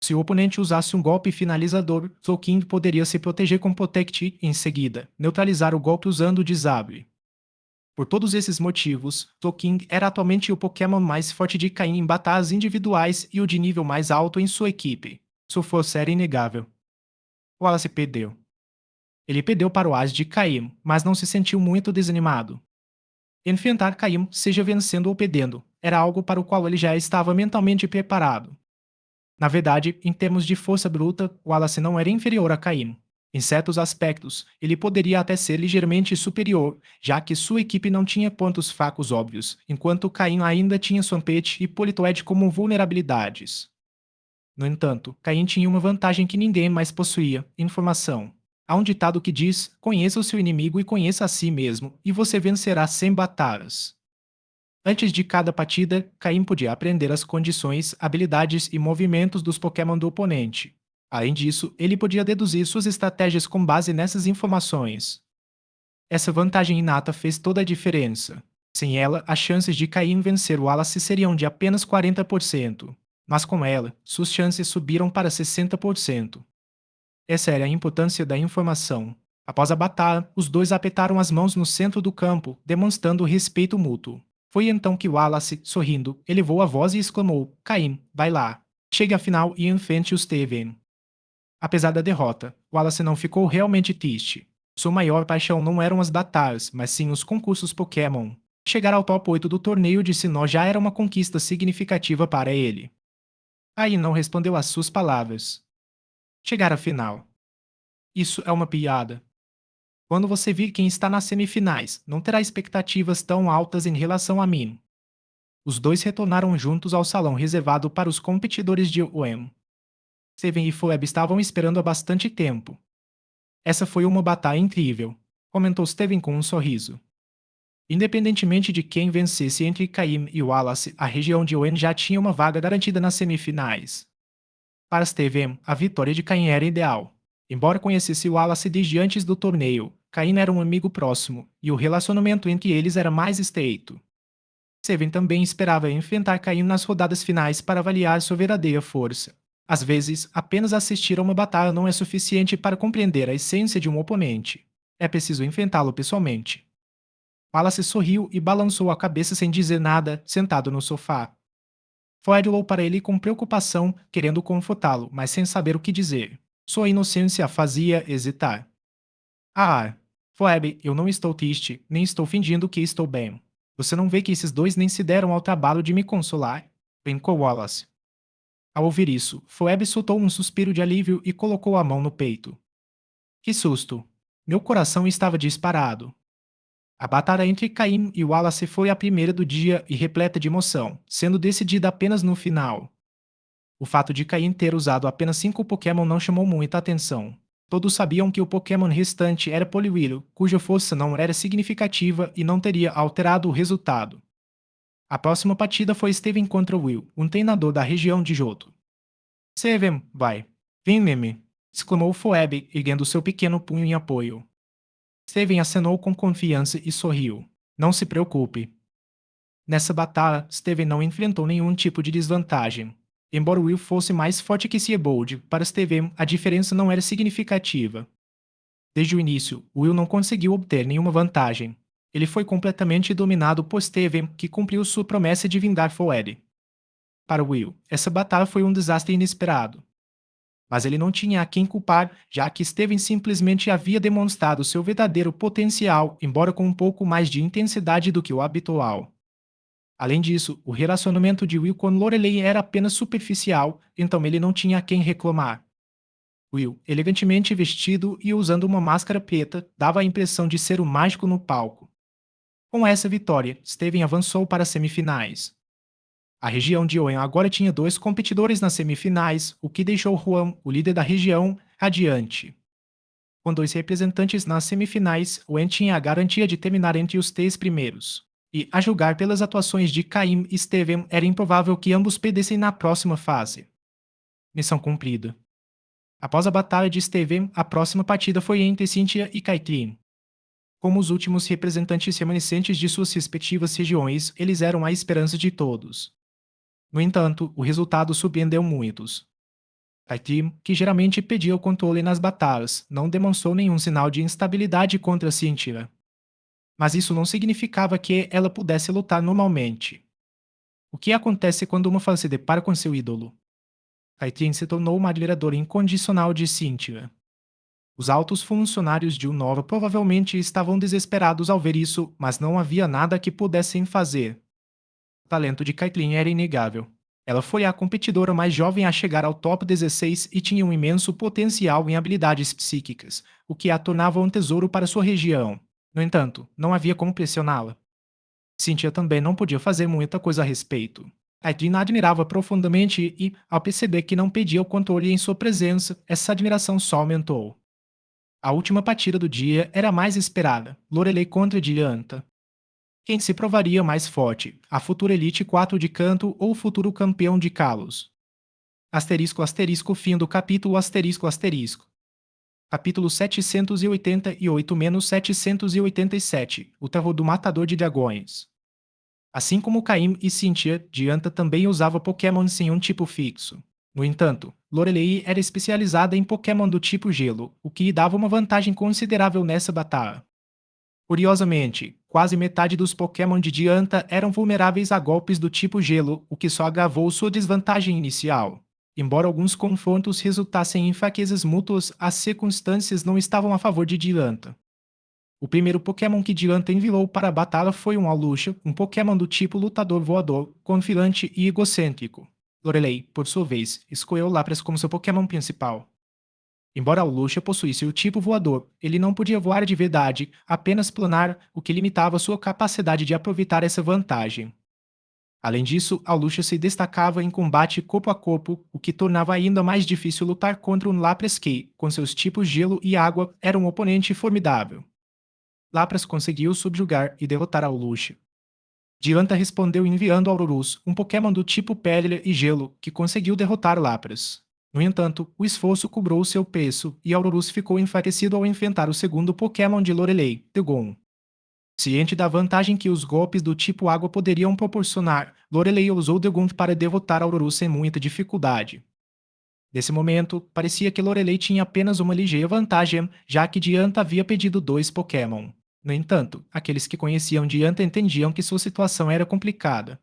Se o oponente usasse um golpe finalizador, Zolking poderia se proteger com Protect e, em seguida, neutralizar o golpe usando o Disable. Por todos esses motivos, Zolking era atualmente o Pokémon mais forte de Caim em batalhas individuais e o de nível mais alto em sua equipe. Sua força era inegável. Wallace perdeu. Ele perdeu para o As de Caim, mas não se sentiu muito desanimado. Enfrentar Caim, seja vencendo ou perdendo, era algo para o qual ele já estava mentalmente preparado. Na verdade, em termos de força bruta, Wallace não era inferior a Caim. Em certos aspectos, ele poderia até ser ligeiramente superior, já que sua equipe não tinha pontos fracos óbvios, enquanto Caim ainda tinha Swampert e Politoed como vulnerabilidades. No entanto, Caim tinha uma vantagem que ninguém mais possuía: informação. Há um ditado que diz: conheça o seu inimigo e conheça a si mesmo, e você vencerá sem batalhas. Antes de cada partida, Caim podia aprender as condições, habilidades e movimentos dos Pokémon do oponente. Além disso, ele podia deduzir suas estratégias com base nessas informações. Essa vantagem inata fez toda a diferença. Sem ela, as chances de Caim vencer o Wallace seriam de apenas 40%. Mas com ela, suas chances subiram para 60%. Essa era a importância da informação. Após a batalha, os dois apertaram as mãos no centro do campo, demonstrando respeito mútuo. Foi então que Wallace, sorrindo, elevou a voz e exclamou: Caim, vai lá. Chegue à final e enfrente os Steven. Apesar da derrota, Wallace não ficou realmente triste. Sua maior paixão não eram as batalhas, mas sim os concursos Pokémon. Chegar ao top 8 do torneio de Sinnoh já era uma conquista significativa para ele. Caim não respondeu às suas palavras. Chegar à final. Isso é uma piada. Quando você vir quem está nas semifinais, não terá expectativas tão altas em relação a mim. Os dois retornaram juntos ao salão reservado para os competidores de UEM. Steven e Phoebe estavam esperando há bastante tempo. Essa foi uma batalha incrível, comentou Steven com um sorriso. Independentemente de quem vencesse entre Caim e Wallace, a região de UEM já tinha uma vaga garantida nas semifinais. Para Steven, a vitória de Caim era ideal. Embora conhecesse Wallace desde antes do torneio, Caim era um amigo próximo, e o relacionamento entre eles era mais estreito. Seven também esperava enfrentar Caim nas rodadas finais para avaliar sua verdadeira força. Às vezes, apenas assistir a uma batalha não é suficiente para compreender a essência de um oponente. É preciso enfrentá-lo pessoalmente. Wallace sorriu e balançou a cabeça sem dizer nada, sentado no sofá. Floyd olhou para ele com preocupação, querendo confortá-lo, mas sem saber o que dizer. Sua inocência fazia hesitar. Ah, Phoebe, eu não estou triste, nem estou fingindo que estou bem. Você não vê que esses dois nem se deram ao trabalho de me consolar? Brincou Wallace. Ao ouvir isso, Phoebe soltou um suspiro de alívio e colocou a mão no peito. Que susto! Meu coração estava disparado. A batalha entre Caim e Wallace foi a primeira do dia e repleta de emoção, sendo decidida apenas no final. O fato de Caim ter usado apenas 5 Pokémon não chamou muita atenção. Todos sabiam que o Pokémon restante era Poliwhirl, cuja força não era significativa e não teria alterado o resultado. A próxima partida foi Steven contra Will, um treinador da região de Johto. Steven, vai. Vem, Meme! Exclamou Phoebe, erguendo seu pequeno punho em apoio. Steven acenou com confiança e sorriu. Não se preocupe. Nessa batalha, Steven não enfrentou nenhum tipo de desvantagem. Embora Will fosse mais forte que Seabold, para Steven a diferença não era significativa. Desde o início, Will não conseguiu obter nenhuma vantagem. Ele foi completamente dominado por Steven, que cumpriu sua promessa de vingar Phoebe. Para Will, essa batalha foi um desastre inesperado. Mas ele não tinha a quem culpar, já que Steven simplesmente havia demonstrado seu verdadeiro potencial, embora com um pouco mais de intensidade do que o habitual. Além disso, o relacionamento de Will com Lorelei era apenas superficial, então ele não tinha a quem reclamar. Will, elegantemente vestido e usando uma máscara preta, dava a impressão de ser o mágico no palco. Com essa vitória, Steven avançou para as semifinais. A região de Owen agora tinha 2 competidores nas semifinais, o que deixou Juan, o líder da região, adiante. Com 2 representantes nas semifinais, Owen tinha a garantia de terminar entre os 3 primeiros. E, a julgar pelas atuações de Caim e Steven, era improvável que ambos perdessem na próxima fase. Missão cumprida. Após a batalha de Steven, a próxima partida foi entre Cynthia e Caitlyn. Como os últimos representantes remanescentes de suas respectivas regiões, eles eram a esperança de todos. No entanto, o resultado surpreendeu muitos. Caitlyn, que geralmente pedia o controle nas batalhas, não demonstrou nenhum sinal de instabilidade contra Cynthia. Mas isso não significava que ela pudesse lutar normalmente. O que acontece quando uma fã se depara com seu ídolo? Caitlyn se tornou uma admiradora incondicional de Cynthia. Os altos funcionários de Unova provavelmente estavam desesperados ao ver isso, mas não havia nada que pudessem fazer. O talento de Caitlyn era inegável. Ela foi a competidora mais jovem a chegar ao top 16 e tinha um imenso potencial em habilidades psíquicas, o que a tornava um tesouro para sua região. No entanto, não havia como pressioná-la. Cynthia também não podia fazer muita coisa a respeito. Caitlyn a admirava profundamente e, ao perceber que não pedia o controle em sua presença, essa admiração só aumentou. A última partida do dia era a mais esperada, Lorelei contra Dianta. Quem se provaria mais forte, a futura Elite 4 de Canto ou o futuro campeão de Kalos? Asterisco asterisco fim do capítulo asterisco asterisco. Capítulo 788-787, O terror do Matador de Dragões. Assim como Caim e Cynthia, Dianta também usava Pokémon sem um tipo fixo. No entanto, Lorelei era especializada em Pokémon do tipo Gelo, o que lhe dava uma vantagem considerável nessa batalha. Curiosamente, quase metade dos Pokémon de Dianta eram vulneráveis a golpes do tipo Gelo, o que só agravou sua desvantagem inicial. Embora alguns confrontos resultassem em fraquezas mútuas, as circunstâncias não estavam a favor de Dianta. O primeiro Pokémon que Dianta enviou para a batalha foi um Alusha, um Pokémon do tipo lutador voador, confiante e egocêntrico. Lorelei, por sua vez, escolheu Lapras como seu Pokémon principal. Embora Alusha possuísse o tipo voador, ele não podia voar de verdade, apenas planar, o que limitava sua capacidade de aproveitar essa vantagem. Além disso, Alusha se destacava em combate corpo a corpo, o que tornava ainda mais difícil lutar contra um Lapras que, com seus tipos gelo e água, era um oponente formidável. Lapras conseguiu subjugar e derrotar Alusha. Dianta respondeu enviando Aurorus, um Pokémon do tipo Pedra e Gelo, que conseguiu derrotar Lapras. No entanto, o esforço cobrou seu preço e Aurorus ficou enfraquecido ao enfrentar o segundo Pokémon de Lorelei, Dewgong. Ciente da vantagem que os golpes do tipo água poderiam proporcionar, Lorelei usou Dewgong para derrotar Aurorus sem muita dificuldade. Nesse momento, parecia que Lorelei tinha apenas uma ligeira vantagem, já que Dianta havia pedido 2 Pokémon. No entanto, aqueles que conheciam Dianta entendiam que sua situação era complicada.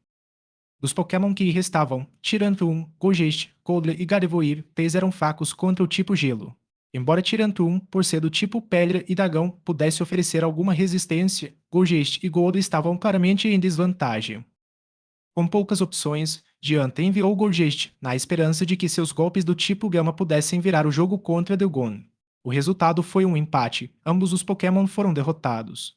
Dos Pokémon que restavam, Tyrantrum, Gogeist, Coldre e Gardevoir, três eram fracos contra o tipo Gelo. Embora Tyrantrum, por ser do tipo Pedra e Dragão, pudesse oferecer alguma resistência, Gogeist e Goldre estavam claramente em desvantagem. Com poucas opções, Dianta enviou Gogeist, na esperança de que seus golpes do tipo Gama pudessem virar o jogo contra Dewgong. O resultado foi um empate, ambos os Pokémon foram derrotados.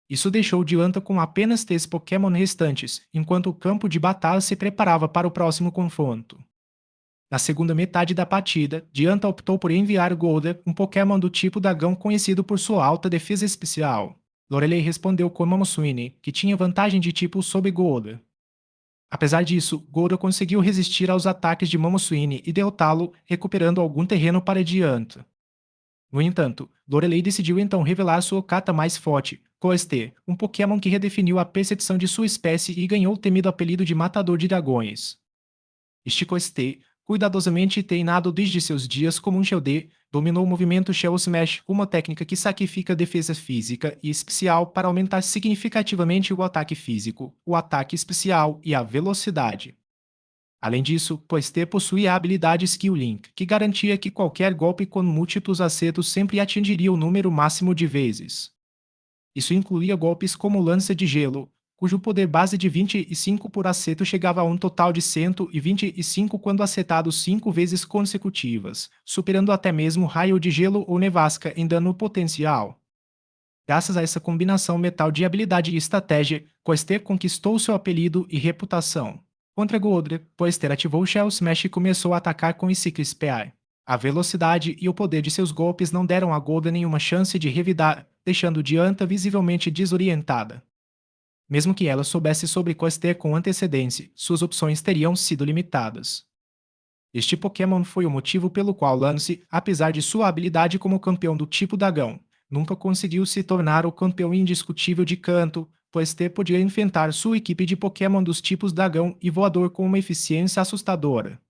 Isso deixou Dianta com apenas 3 Pokémon restantes, enquanto o campo de batalha se preparava para o próximo confronto. Na segunda metade da partida, Dianta optou por enviar Golder, um Pokémon do tipo Dragão conhecido por sua alta defesa especial. Lorelei respondeu com Mamoswine, que tinha vantagem de tipo sobre Golder. Apesar disso, Golder conseguiu resistir aos ataques de Mamoswine e derrotá-lo, recuperando algum terreno para Dianta. No entanto, Lorelei decidiu então revelar sua carta mais forte, Coeste, um Pokémon que redefiniu a percepção de sua espécie e ganhou o temido apelido de Matador de Dragões. Este Coeste, cuidadosamente treinado desde seus dias como um Shellder, dominou o movimento Shell Smash, uma técnica que sacrifica a defesa física e especial para aumentar significativamente o ataque físico, o ataque especial e a velocidade. Além disso, Poiste possuía a habilidade Skill Link, que garantia que qualquer golpe com múltiplos acertos sempre atingiria o número máximo de vezes. Isso incluía golpes como Lança de Gelo, cujo poder base de 25 por acerto chegava a um total de 125 quando acertados 5 vezes consecutivas, superando até mesmo Raio de Gelo ou Nevasca em dano potencial. Graças a essa combinação metal de habilidade e estratégia, Coester conquistou seu apelido e reputação. Contra Goldre, Coester ativou o Shell Smash e começou a atacar com Icicle Spear. A velocidade e o poder de seus golpes não deram a Goldre nenhuma chance de revidar, deixando Dianta visivelmente desorientada. Mesmo que ela soubesse sobre Coester com antecedência, suas opções teriam sido limitadas. Este Pokémon foi o motivo pelo qual Lance, apesar de sua habilidade como campeão do tipo Dragão, nunca conseguiu se tornar o campeão indiscutível de canto, pois T podia enfrentar sua equipe de Pokémon dos tipos Dragão e Voador com uma eficiência assustadora.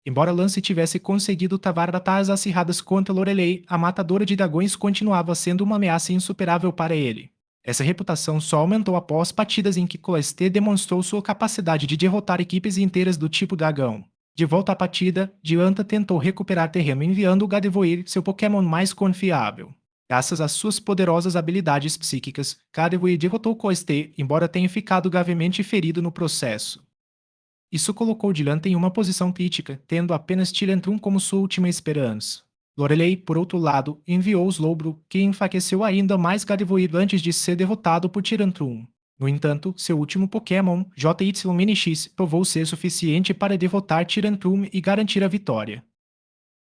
Embora Lance tivesse conseguido travar batalhas acirradas contra Lorelei, a matadora de dragões continuava sendo uma ameaça insuperável para ele. Essa reputação só aumentou após partidas em que Cloeste demonstrou sua capacidade de derrotar equipes inteiras do tipo Dragão. De volta à partida, Dianta tentou recuperar terreno enviando o Gardevoir, seu Pokémon mais confiável. Graças às suas poderosas habilidades psíquicas, Gardevoir derrotou Cloeste, embora tenha ficado gravemente ferido no processo. Isso colocou Dianta em uma posição crítica, tendo apenas Tyrantrum como sua última esperança. Lorelei, por outro lado, enviou Slowbro, que enfraqueceu ainda mais Gardevoir antes de ser derrotado por Tyrantrum. No entanto, seu último Pokémon, JY-Mini-X, provou ser suficiente para derrotar Tyrantrum e garantir a vitória.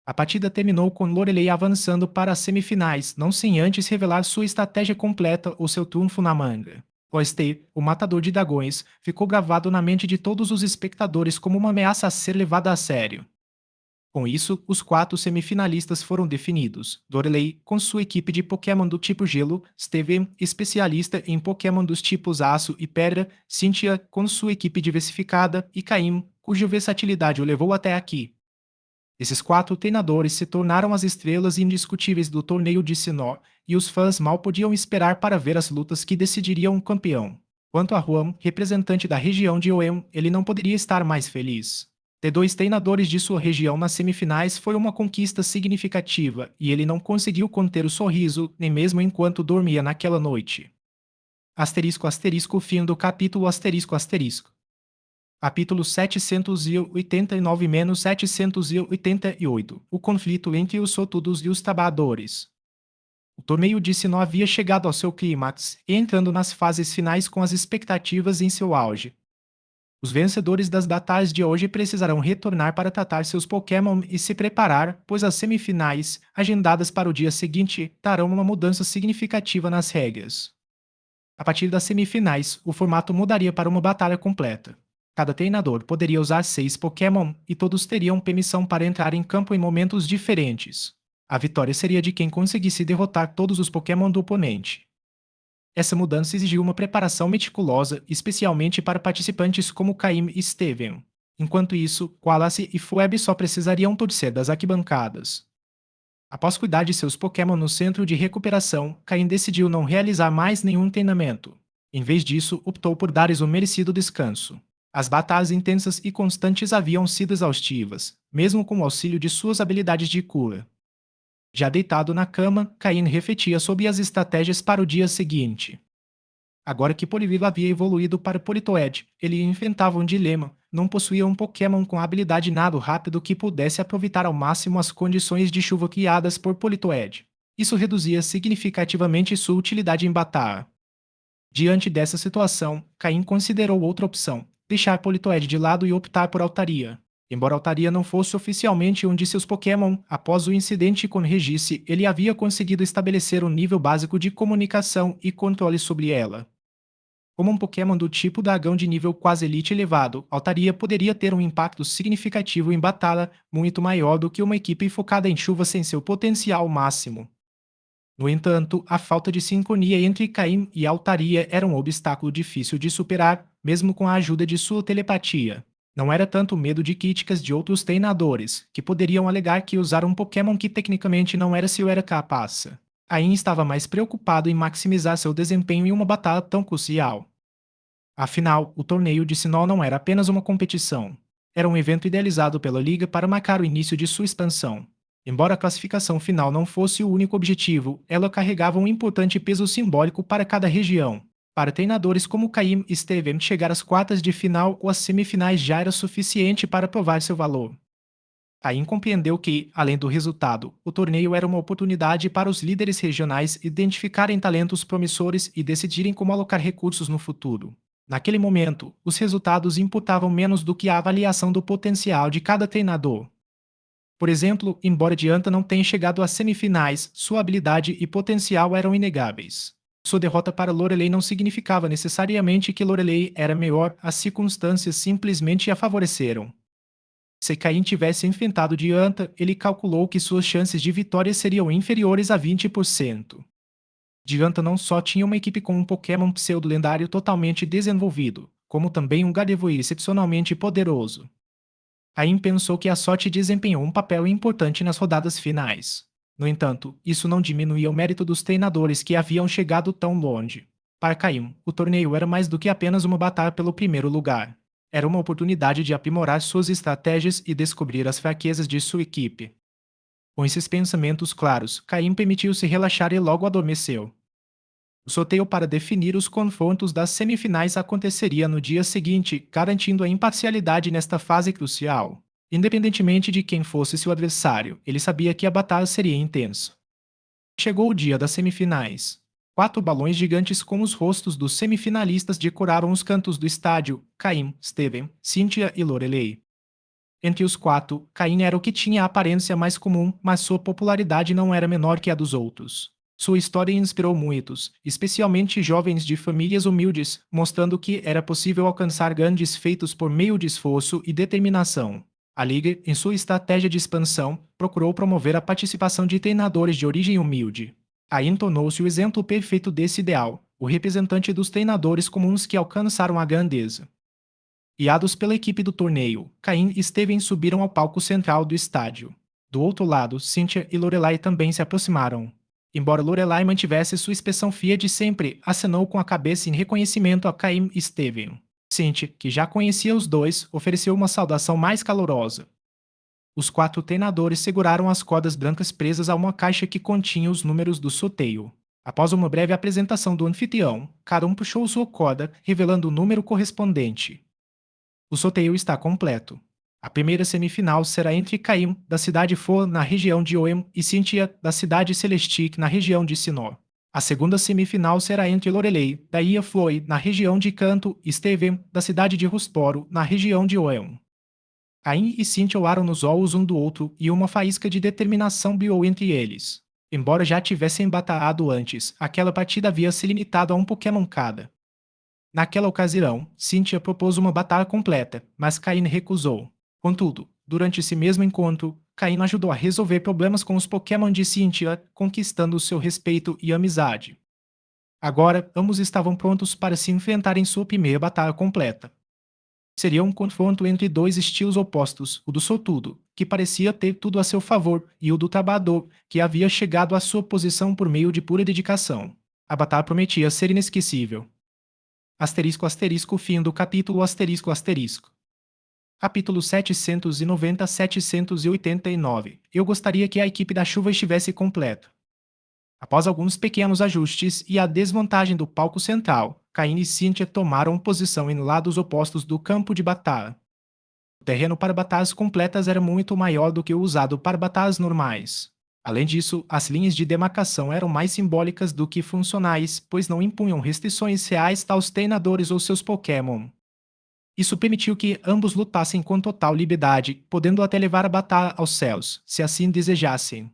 A partida terminou com Lorelei avançando para as semifinais, não sem antes revelar sua estratégia completa ou seu trunfo na manga. Coiste, o matador de dragões, ficou gravado na mente de todos os espectadores como uma ameaça a ser levada a sério. Com isso, os 4 semifinalistas foram definidos. Lorelei, com sua equipe de Pokémon do tipo Gelo, Steven, especialista em Pokémon dos tipos Aço e Pedra, Cynthia, com sua equipe diversificada, e Caim, cuja versatilidade o levou até aqui. Esses 4 treinadores se tornaram as estrelas indiscutíveis do torneio de Sinnoh, e os fãs mal podiam esperar para ver as lutas que decidiriam o campeão. Quanto a Juan, representante da região de Oem, ele não poderia estar mais feliz. Ter 2 treinadores de sua região nas semifinais foi uma conquista significativa, e ele não conseguiu conter o sorriso, nem mesmo enquanto dormia naquela noite. Asterisco asterisco fim do capítulo asterisco asterisco. Capítulo 789-788 O conflito entre os sortudos e os trabalhadores. O torneio de Sinnoh havia chegado ao seu clímax, entrando nas fases finais com as expectativas em seu auge. Os vencedores das batalhas de hoje precisarão retornar para tratar seus Pokémon e se preparar, pois as semifinais, agendadas para o dia seguinte, trarão uma mudança significativa nas regras. A partir das semifinais, o formato mudaria para uma batalha completa. Cada treinador poderia usar 6 Pokémon e todos teriam permissão para entrar em campo em momentos diferentes. A vitória seria de quem conseguisse derrotar todos os Pokémon do oponente. Essa mudança exigiu uma preparação meticulosa, especialmente para participantes como Caim e Steven. Enquanto isso, Wallace e Phoebe só precisariam torcer das arquibancadas. Após cuidar de seus Pokémon no centro de recuperação, Caim decidiu não realizar mais nenhum treinamento. Em vez disso, optou por dar-lhes um merecido descanso. As batalhas intensas e constantes haviam sido exaustivas, mesmo com o auxílio de suas habilidades de cura. Já deitado na cama, Caim refletia sobre as estratégias para o dia seguinte. Agora que Polivilo havia evoluído para Politoed, ele enfrentava um dilema. Não possuía um Pokémon com habilidade nado rápido que pudesse aproveitar ao máximo as condições de chuva criadas por Politoed. Isso reduzia significativamente sua utilidade em batalha. Diante dessa situação, Caim considerou outra opção: deixar Politoed de lado e optar por Altaria. Embora Altaria não fosse oficialmente um de seus Pokémon, após o incidente com Regice, ele havia conseguido estabelecer um nível básico de comunicação e controle sobre ela. Como um Pokémon do tipo dragão de nível quase elite elevado, Altaria poderia ter um impacto significativo em batalha, muito maior do que uma equipe focada em chuva sem seu potencial máximo. No entanto, a falta de sincronia entre Caim e Altaria era um obstáculo difícil de superar, mesmo com a ajuda de sua telepatia. Não era tanto o medo de críticas de outros treinadores, que poderiam alegar que usar um Pokémon que tecnicamente não era seu era capaz. Caim estava mais preocupado em maximizar seu desempenho em uma batalha tão crucial. Afinal, o torneio de Sinnoh não era apenas uma competição. Era um evento idealizado pela Liga para marcar o início de sua expansão. Embora a classificação final não fosse o único objetivo, ela carregava um importante peso simbólico para cada região. Para treinadores como Caim e Steven, chegar às quartas de final ou às semifinais já era suficiente para provar seu valor. Caim compreendeu que, além do resultado, o torneio era uma oportunidade para os líderes regionais identificarem talentos promissores e decidirem como alocar recursos no futuro. Naquele momento, os resultados imputavam menos do que a avaliação do potencial de cada treinador. Por exemplo, embora Dianta não tenha chegado às semifinais, sua habilidade e potencial eram inegáveis. Sua derrota para Lorelei não significava necessariamente que Lorelei era melhor, as circunstâncias simplesmente a favoreceram. Se Caim tivesse enfrentado Dianta, ele calculou que suas chances de vitória seriam inferiores a 20%. Dianta não só tinha uma equipe com um Pokémon pseudo-lendário totalmente desenvolvido, como também um Gardevoir excepcionalmente poderoso. Caim pensou que a sorte desempenhou um papel importante nas rodadas finais. No entanto, isso não diminuía o mérito dos treinadores que haviam chegado tão longe. Para Caim, o torneio era mais do que apenas uma batalha pelo primeiro lugar. Era uma oportunidade de aprimorar suas estratégias e descobrir as fraquezas de sua equipe. Com esses pensamentos claros, Caim permitiu-se relaxar e logo adormeceu. O sorteio para definir os confrontos das semifinais aconteceria no dia seguinte, garantindo a imparcialidade nesta fase crucial. Independentemente de quem fosse seu adversário, ele sabia que a batalha seria intensa. Chegou o dia das semifinais. 4 balões gigantes com os rostos dos semifinalistas decoraram os cantos do estádio: Caim, Steven, Cynthia e Lorelei. Entre os 4, Caim era o que tinha a aparência mais comum, mas sua popularidade não era menor que a dos outros. Sua história inspirou muitos, especialmente jovens de famílias humildes, mostrando que era possível alcançar grandes feitos por meio de esforço e determinação. A Liga, em sua estratégia de expansão, procurou promover a participação de treinadores de origem humilde. Caim tornou-se o exemplo perfeito desse ideal, o representante dos treinadores comuns que alcançaram a grandeza. Guiados pela equipe do torneio, Caim e Steven subiram ao palco central do estádio. Do outro lado, Cynthia e Lorelai também se aproximaram. Embora Lorelai mantivesse sua expressão fria de sempre, acenou com a cabeça em reconhecimento a Caim e Steven. Cynthia, que já conhecia os dois, ofereceu uma saudação mais calorosa. Os 4 treinadores seguraram as cordas brancas presas a uma caixa que continha os números do sorteio. Após uma breve apresentação do anfitrião, cada um puxou sua corda, revelando o número correspondente. O sorteio está completo. A primeira semifinal será entre Caim, da cidade For, na região de Oem, e Cynthia, da cidade Celestique, na região de Sinnoh. A segunda semifinal será entre Lorelei, da Ilha Floi, na região de Kanto, e Steven, da cidade de Rusporo, na região de Oem. Caim e Cynthia olharam nos olhos um do outro e uma faísca de determinação brilhou entre eles. Embora já tivessem batalhado antes, aquela partida havia se limitado a um Pokémon cada. Naquela ocasião, Cynthia propôs uma batalha completa, mas Cain recusou. Contudo, durante esse mesmo encontro, Cain ajudou a resolver problemas com os Pokémon de Cynthia, conquistando seu respeito e amizade. Agora, ambos estavam prontos para se enfrentar em sua primeira batalha completa. Seria um confronto entre dois estilos opostos, o do sortudo, que parecia ter tudo a seu favor, e o do trabalhador, que havia chegado à sua posição por meio de pura dedicação. A batalha prometia ser inesquecível. Asterisco asterisco fim do capítulo asterisco asterisco. Capítulo 790-789. Eu gostaria que a equipe da chuva estivesse completa. Após alguns pequenos ajustes e a desmontagem do palco central, Caine e Cynthia tomaram posição em lados opostos do campo de batalha. O terreno para batalhas completas era muito maior do que o usado para batalhas normais. Além disso, as linhas de demarcação eram mais simbólicas do que funcionais, pois não impunham restrições reais aos treinadores ou seus Pokémon. Isso permitiu que ambos lutassem com total liberdade, podendo até levar a batalha aos céus, se assim desejassem.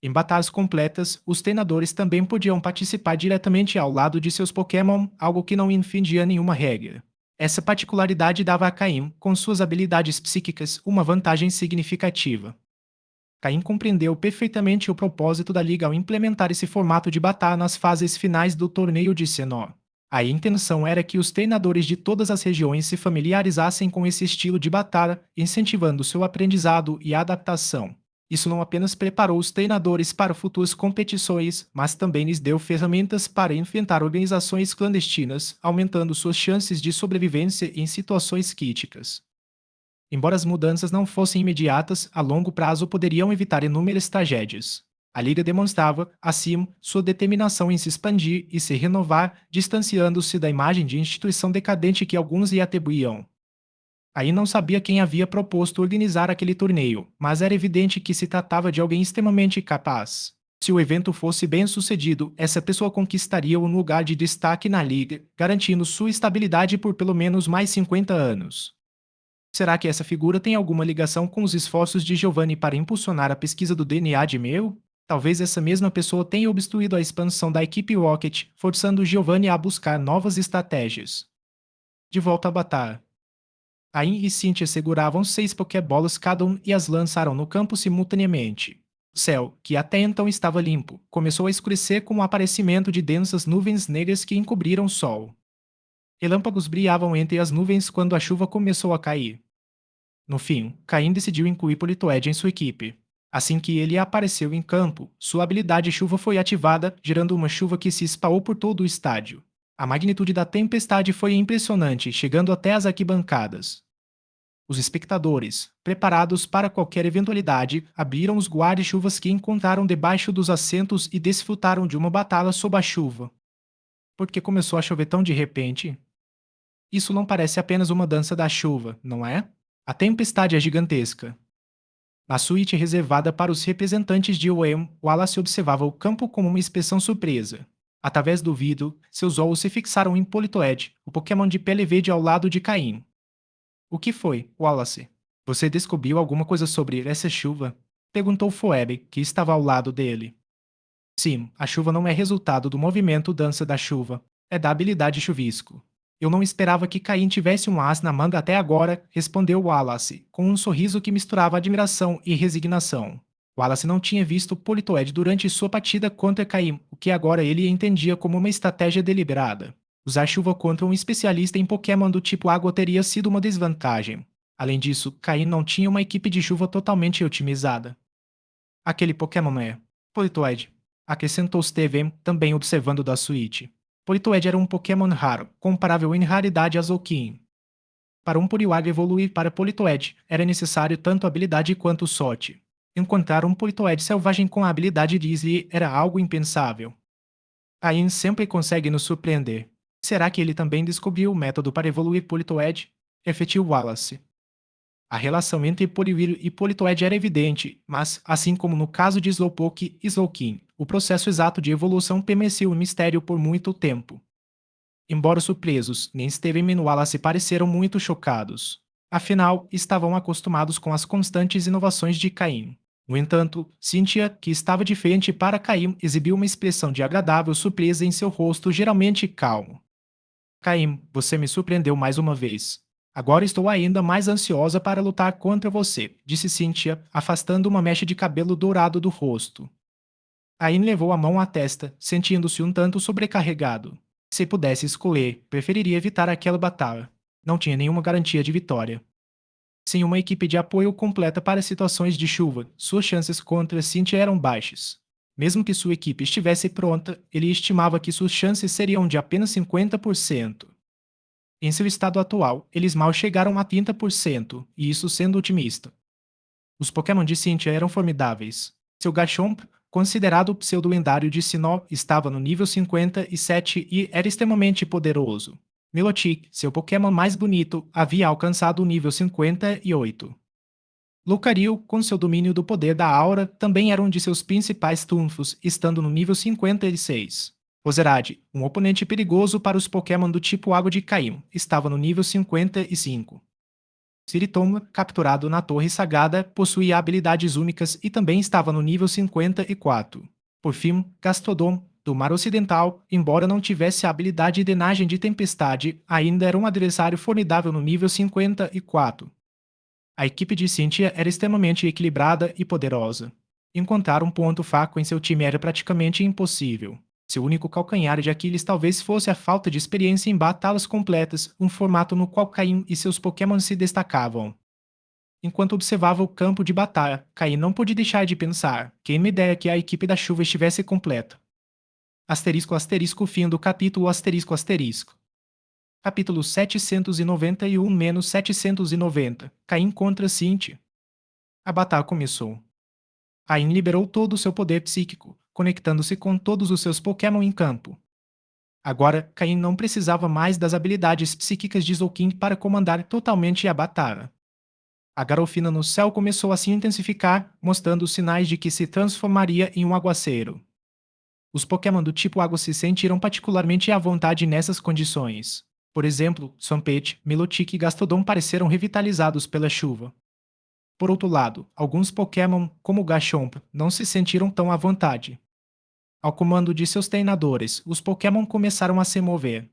Em batalhas completas, os treinadores também podiam participar diretamente ao lado de seus Pokémon, algo que não infringia nenhuma regra. Essa particularidade dava a Caim, com suas habilidades psíquicas, uma vantagem significativa. Caim compreendeu perfeitamente o propósito da Liga ao implementar esse formato de batalha nas fases finais do torneio de Sinnoh. A intenção era que os treinadores de todas as regiões se familiarizassem com esse estilo de batalha, incentivando seu aprendizado e adaptação. Isso não apenas preparou os treinadores para futuras competições, mas também lhes deu ferramentas para enfrentar organizações clandestinas, aumentando suas chances de sobrevivência em situações críticas. Embora as mudanças não fossem imediatas, a longo prazo poderiam evitar inúmeras tragédias. A Liga demonstrava, assim, sua determinação em se expandir e se renovar, distanciando-se da imagem de instituição decadente que alguns lhe atribuíam. Aí não sabia quem havia proposto organizar aquele torneio, mas era evidente que se tratava de alguém extremamente capaz. Se o evento fosse bem sucedido, essa pessoa conquistaria um lugar de destaque na liga, garantindo sua estabilidade por pelo menos mais 50 anos. Será que essa figura tem alguma ligação com os esforços de Giovanni para impulsionar a pesquisa do DNA de Mew? Talvez essa mesma pessoa tenha obstruído a expansão da equipe Rocket, forçando Giovanni a buscar novas estratégias. De volta à batalha. Ain e Cynthia seguravam 6 Pokébolas cada um e as lançaram no campo simultaneamente. O céu, que até então estava limpo, começou a escurecer com o aparecimento de densas nuvens negras que encobriram o sol. Relâmpagos brilhavam entre as nuvens quando a chuva começou a cair. No fim, Caim decidiu incluir Politoed em sua equipe. Assim que ele apareceu em campo, sua habilidade chuva foi ativada, gerando uma chuva que se espalhou por todo o estádio. A magnitude da tempestade foi impressionante, chegando até as arquibancadas. Os espectadores, preparados para qualquer eventualidade, abriram os guarda-chuvas que encontraram debaixo dos assentos e desfrutaram de uma batalha sob a chuva. Por que começou a chover tão de repente? Isso não parece apenas uma dança da chuva, não é? A tempestade é gigantesca. Na suíte reservada para os representantes de OEM, Wallace observava o campo como uma inspeção surpresa. Através do vidro, seus olhos se fixaram em Politoed, o Pokémon de pele verde ao lado de Caim. O que foi, Wallace? Você descobriu alguma coisa sobre essa chuva? Perguntou Phoebe, que estava ao lado dele. Sim, a chuva não é resultado do movimento dança da chuva. É da habilidade chuvisco. Eu não esperava que Caim tivesse um as na manga até agora, respondeu Wallace, com um sorriso que misturava admiração e resignação. Wallace não tinha visto Politoed durante sua partida contra Caim, o que agora ele entendia como uma estratégia deliberada. Usar chuva contra um especialista em Pokémon do tipo água teria sido uma desvantagem. Além disso, Caim não tinha uma equipe de chuva totalmente otimizada. Aquele Pokémon é Politoed, acrescentou Steven, também observando da suíte. Politoed era um Pokémon raro, comparável em raridade a Zolkin. Para um Poliwag evoluir para Politoed, era necessário tanto habilidade quanto sorte. Encontrar um Politoed selvagem com a habilidade Grizzly era algo impensável. Caim sempre consegue nos surpreender. Será que ele também descobriu o método para evoluir Politoed? Refletiu Wallace. A relação entre Poliwhirl e Politoed era evidente, mas, assim como no caso de Slowpoke e Slowking, o processo exato de evolução permaneceu um mistério por muito tempo. Embora surpresos, nem Steven nem Wallace pareceram muito chocados. Afinal, estavam acostumados com as constantes inovações de Caim. No entanto, Cynthia, que estava de frente para Caim, exibiu uma expressão de agradável surpresa em seu rosto geralmente calmo. Caim, você me surpreendeu mais uma vez. Agora estou ainda mais ansiosa para lutar contra você, disse Cynthia, afastando uma mecha de cabelo dourado do rosto. Caim levou a mão à testa, sentindo-se um tanto sobrecarregado. Se pudesse escolher, preferiria evitar aquela batalha. Não tinha nenhuma garantia de vitória. Sem uma equipe de apoio completa para situações de chuva, suas chances contra Cynthia eram baixas. Mesmo que sua equipe estivesse pronta, ele estimava que suas chances seriam de apenas 50%. Em seu estado atual, eles mal chegaram a 30%, e isso sendo otimista. Os Pokémon de Cynthia eram formidáveis. Seu Garchomp, considerado o pseudo-lendário de Sinnoh, estava no nível 57 e era extremamente poderoso. Milotic, seu Pokémon mais bonito, havia alcançado o nível 58. Lucario, com seu domínio do poder da aura, também era um de seus principais trunfos, estando no nível 56. Roserade, um oponente perigoso para os Pokémon do tipo Água de Caim, estava no nível 55. Siritom, capturado na Torre Sagrada, possuía habilidades únicas e também estava no nível 54. Por fim, Gastrodon, do Mar Ocidental, embora não tivesse a habilidade de drenagem de tempestade, ainda era um adversário formidável no nível 54. A equipe de Cynthia era extremamente equilibrada e poderosa. Encontrar um ponto fraco em seu time era praticamente impossível. Seu único calcanhar de Aquiles talvez fosse a falta de experiência em batalhas completas, um formato no qual Caim e seus Pokémon se destacavam. Enquanto observava o campo de batalha, Caim não pôde deixar de pensar: quem me dera que a equipe da chuva estivesse completa. Asterisco asterisco fim do capítulo asterisco asterisco. Capítulo 791-790. Caim contra Cynthia. A batalha começou. Caim liberou todo o seu poder psíquico, conectando-se com todos os seus Pokémon em campo. Agora, Caim não precisava mais das habilidades psíquicas de Zolkin para comandar totalmente a batalha. A garofina no céu começou a se intensificar, mostrando sinais de que se transformaria em um aguaceiro. Os Pokémon do tipo água se sentiram particularmente à vontade nessas condições. Por exemplo, Swampert, Milotic e Gastrodon pareceram revitalizados pela chuva. Por outro lado, alguns Pokémon, como Garchomp, não se sentiram tão à vontade. Ao comando de seus treinadores, os Pokémon começaram a se mover.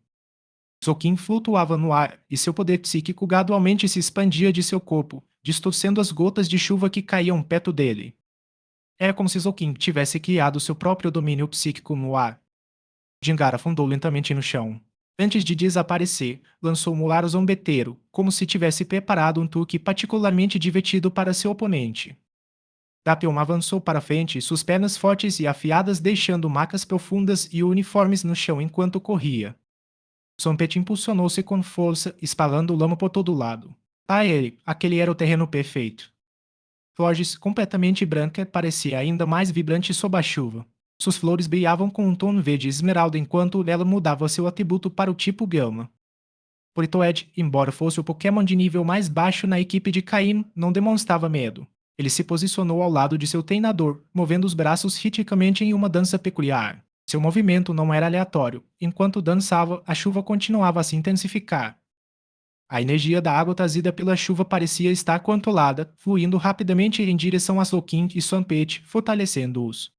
Zolkin flutuava no ar e seu poder psíquico gradualmente se expandia de seu corpo, distorcendo as gotas de chuva que caíam perto dele. Era como se Zolkin tivesse criado seu próprio domínio psíquico no ar. Jingara afundou lentamente no chão. Antes de desaparecer, lançou um olhar zombeteiro, como se tivesse preparado um truque particularmente divertido para seu oponente. Dapion avançou para frente, suas pernas fortes e afiadas deixando marcas profundas e uniformes no chão enquanto corria. Swampert impulsionou-se com força, espalhando lama por todo lado. Para ele, aquele era o terreno perfeito. Flores, completamente branca, parecia ainda mais vibrante sob a chuva. Suas flores brilhavam com um tom verde esmeralda enquanto ela mudava seu atributo para o tipo Gama. Politoed, embora fosse o Pokémon de nível mais baixo na equipe de Caim, não demonstrava medo. Ele se posicionou ao lado de seu treinador, movendo os braços ritmicamente em uma dança peculiar. Seu movimento não era aleatório. Enquanto dançava, a chuva continuava a se intensificar. A energia da água trazida pela chuva parecia estar controlada, fluindo rapidamente em direção a Slowking e Swampert, fortalecendo-os.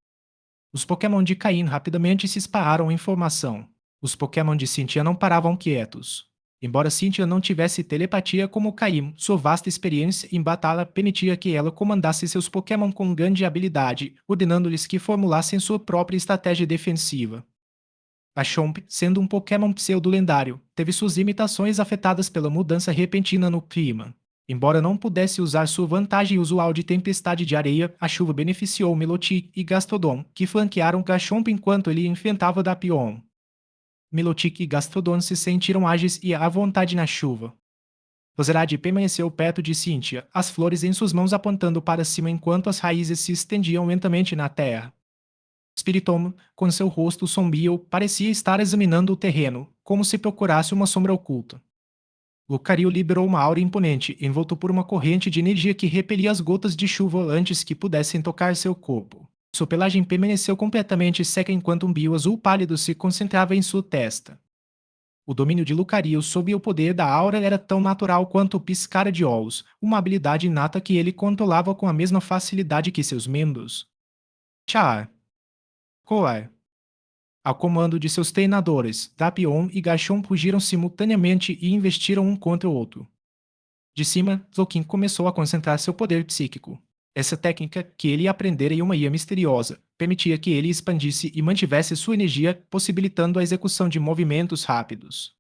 Os Pokémon de Caim rapidamente se espalharam em formação. Os Pokémon de Cynthia não paravam quietos. Embora Cynthia não tivesse telepatia como Caim, sua vasta experiência em batalha permitia que ela comandasse seus Pokémon com grande habilidade, ordenando-lhes que formulassem sua própria estratégia defensiva. Garchomp, sendo um Pokémon pseudo-lendário, teve suas limitações afetadas pela mudança repentina no clima. Embora não pudesse usar sua vantagem usual de tempestade de areia, a chuva beneficiou Milotic e Gastrodon, que flanquearam Garchomp enquanto ele enfrentava Dapion. Milotic e Gastrodon se sentiram ágeis e à vontade na chuva. Roserade permaneceu perto de Cynthia, as flores em suas mãos apontando para cima enquanto as raízes se estendiam lentamente na terra. Spiritomb, com seu rosto sombrio, parecia estar examinando o terreno, como se procurasse uma sombra oculta. Lucario liberou uma aura imponente, envolto por uma corrente de energia que repelia as gotas de chuva antes que pudessem tocar seu corpo. Sua pelagem permaneceu completamente seca enquanto um brilho azul pálido se concentrava em sua testa. O domínio de Lucario sobre o poder da aura era tão natural quanto o piscar de olhos, uma habilidade inata que ele controlava com a mesma facilidade que seus membros. Char. Coar. Ao comando de seus treinadores, Dapion e Gachon fugiram simultaneamente e investiram um contra o outro. De cima, Zoukin começou a concentrar seu poder psíquico. Essa técnica, que ele aprendera em uma ilha misteriosa, permitia que ele expandisse e mantivesse sua energia, possibilitando a execução de movimentos rápidos.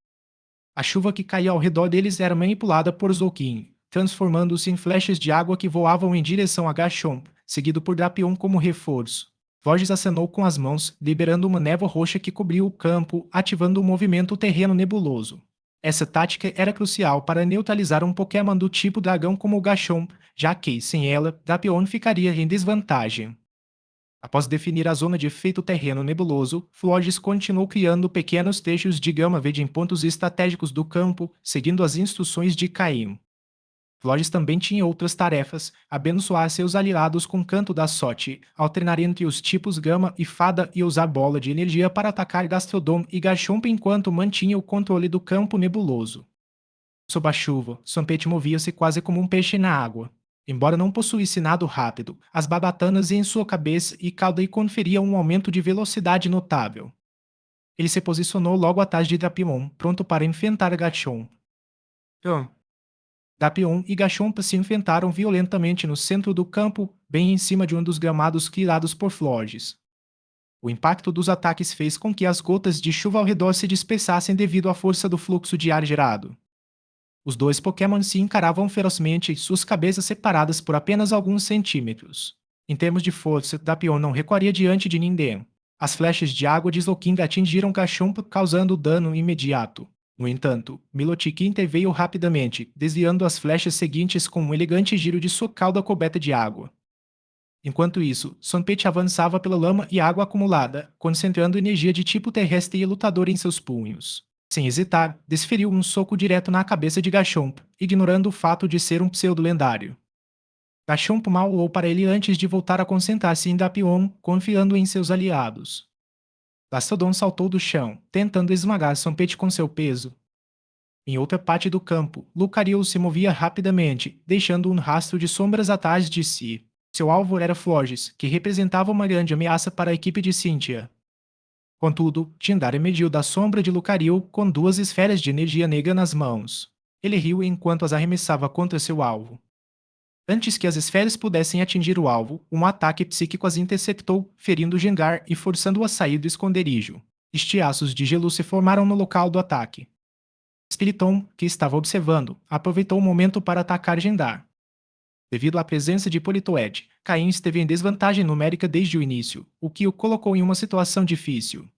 A chuva que caía ao redor deles era manipulada por Zoukin, transformando-se em flechas de água que voavam em direção a Gachon, seguido por Drapion como reforço. Vorges acenou com as mãos, liberando uma névoa roxa que cobriu o campo, ativando o movimento terreno nebuloso. Essa tática era crucial para neutralizar um Pokémon do tipo dragão como o Gachon, já que, sem ela, Drapion ficaria em desvantagem. Após definir a zona de efeito terreno nebuloso, Flores continuou criando pequenos trechos de gama verde em pontos estratégicos do campo, seguindo as instruções de Caim. Flores também tinha outras tarefas, abençoar seus aliados com Canto da Sorte, alternar entre os tipos Gama e Fada e usar bola de energia para atacar Gastrodon e Garchomp enquanto mantinha o controle do campo nebuloso. Sob a chuva, Swampert movia-se quase como um peixe na água. Embora não possuísse nado rápido, as barbatanas em sua cabeça e cauda lhe conferiam um aumento de velocidade notável. Ele se posicionou logo atrás de Drapion, pronto para enfrentar Garchomp. Drapion e Garchomp se enfrentaram violentamente no centro do campo, bem em cima de um dos gramados criados por Flores. O impacto dos ataques fez com que as gotas de chuva ao redor se dispersassem devido à força do fluxo de ar gerado. Os dois Pokémon se encaravam ferozmente, suas cabeças separadas por apenas alguns centímetros. Em termos de força, Drapion não recuaria diante de ninguém. As flechas de água de Slowking atingiram Garchomp, causando dano imediato. No entanto, Milotic interveio rapidamente, desviando as flechas seguintes com um elegante giro de sua cauda coberta de água. Enquanto isso, Swampert avançava pela lama e água acumulada, concentrando energia de tipo terrestre e lutador em seus punhos. Sem hesitar, desferiu um soco direto na cabeça de Garchomp, ignorando o fato de ser um pseudo-lendário. Garchomp mal olhou para ele antes de voltar a concentrar-se em Drapion, confiando em seus aliados. Gastrodon saltou do chão, tentando esmagar Swampert com seu peso. Em outra parte do campo, Lucario se movia rapidamente, deixando um rastro de sombras atrás de si. Seu alvo era Florges, que representava uma grande ameaça para a equipe de Cynthia. Contudo, Tindar emergiu da sombra de Lucario com duas esferas de energia negra nas mãos. Ele riu enquanto as arremessava contra seu alvo. Antes que as esferas pudessem atingir o alvo, um ataque psíquico as interceptou, ferindo Gengar e forçando-o a sair do esconderijo. Estiaços de gelo se formaram no local do ataque. Spiritomb, que estava observando, aproveitou o momento para atacar Gengar. Devido à presença de Politoed, Caim esteve em desvantagem numérica desde o início, o que o colocou em uma situação difícil.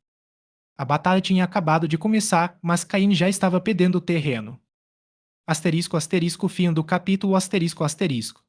A batalha tinha acabado de começar, mas Caim já estava perdendo o terreno. Asterisco asterisco fim do capítulo asterisco asterisco.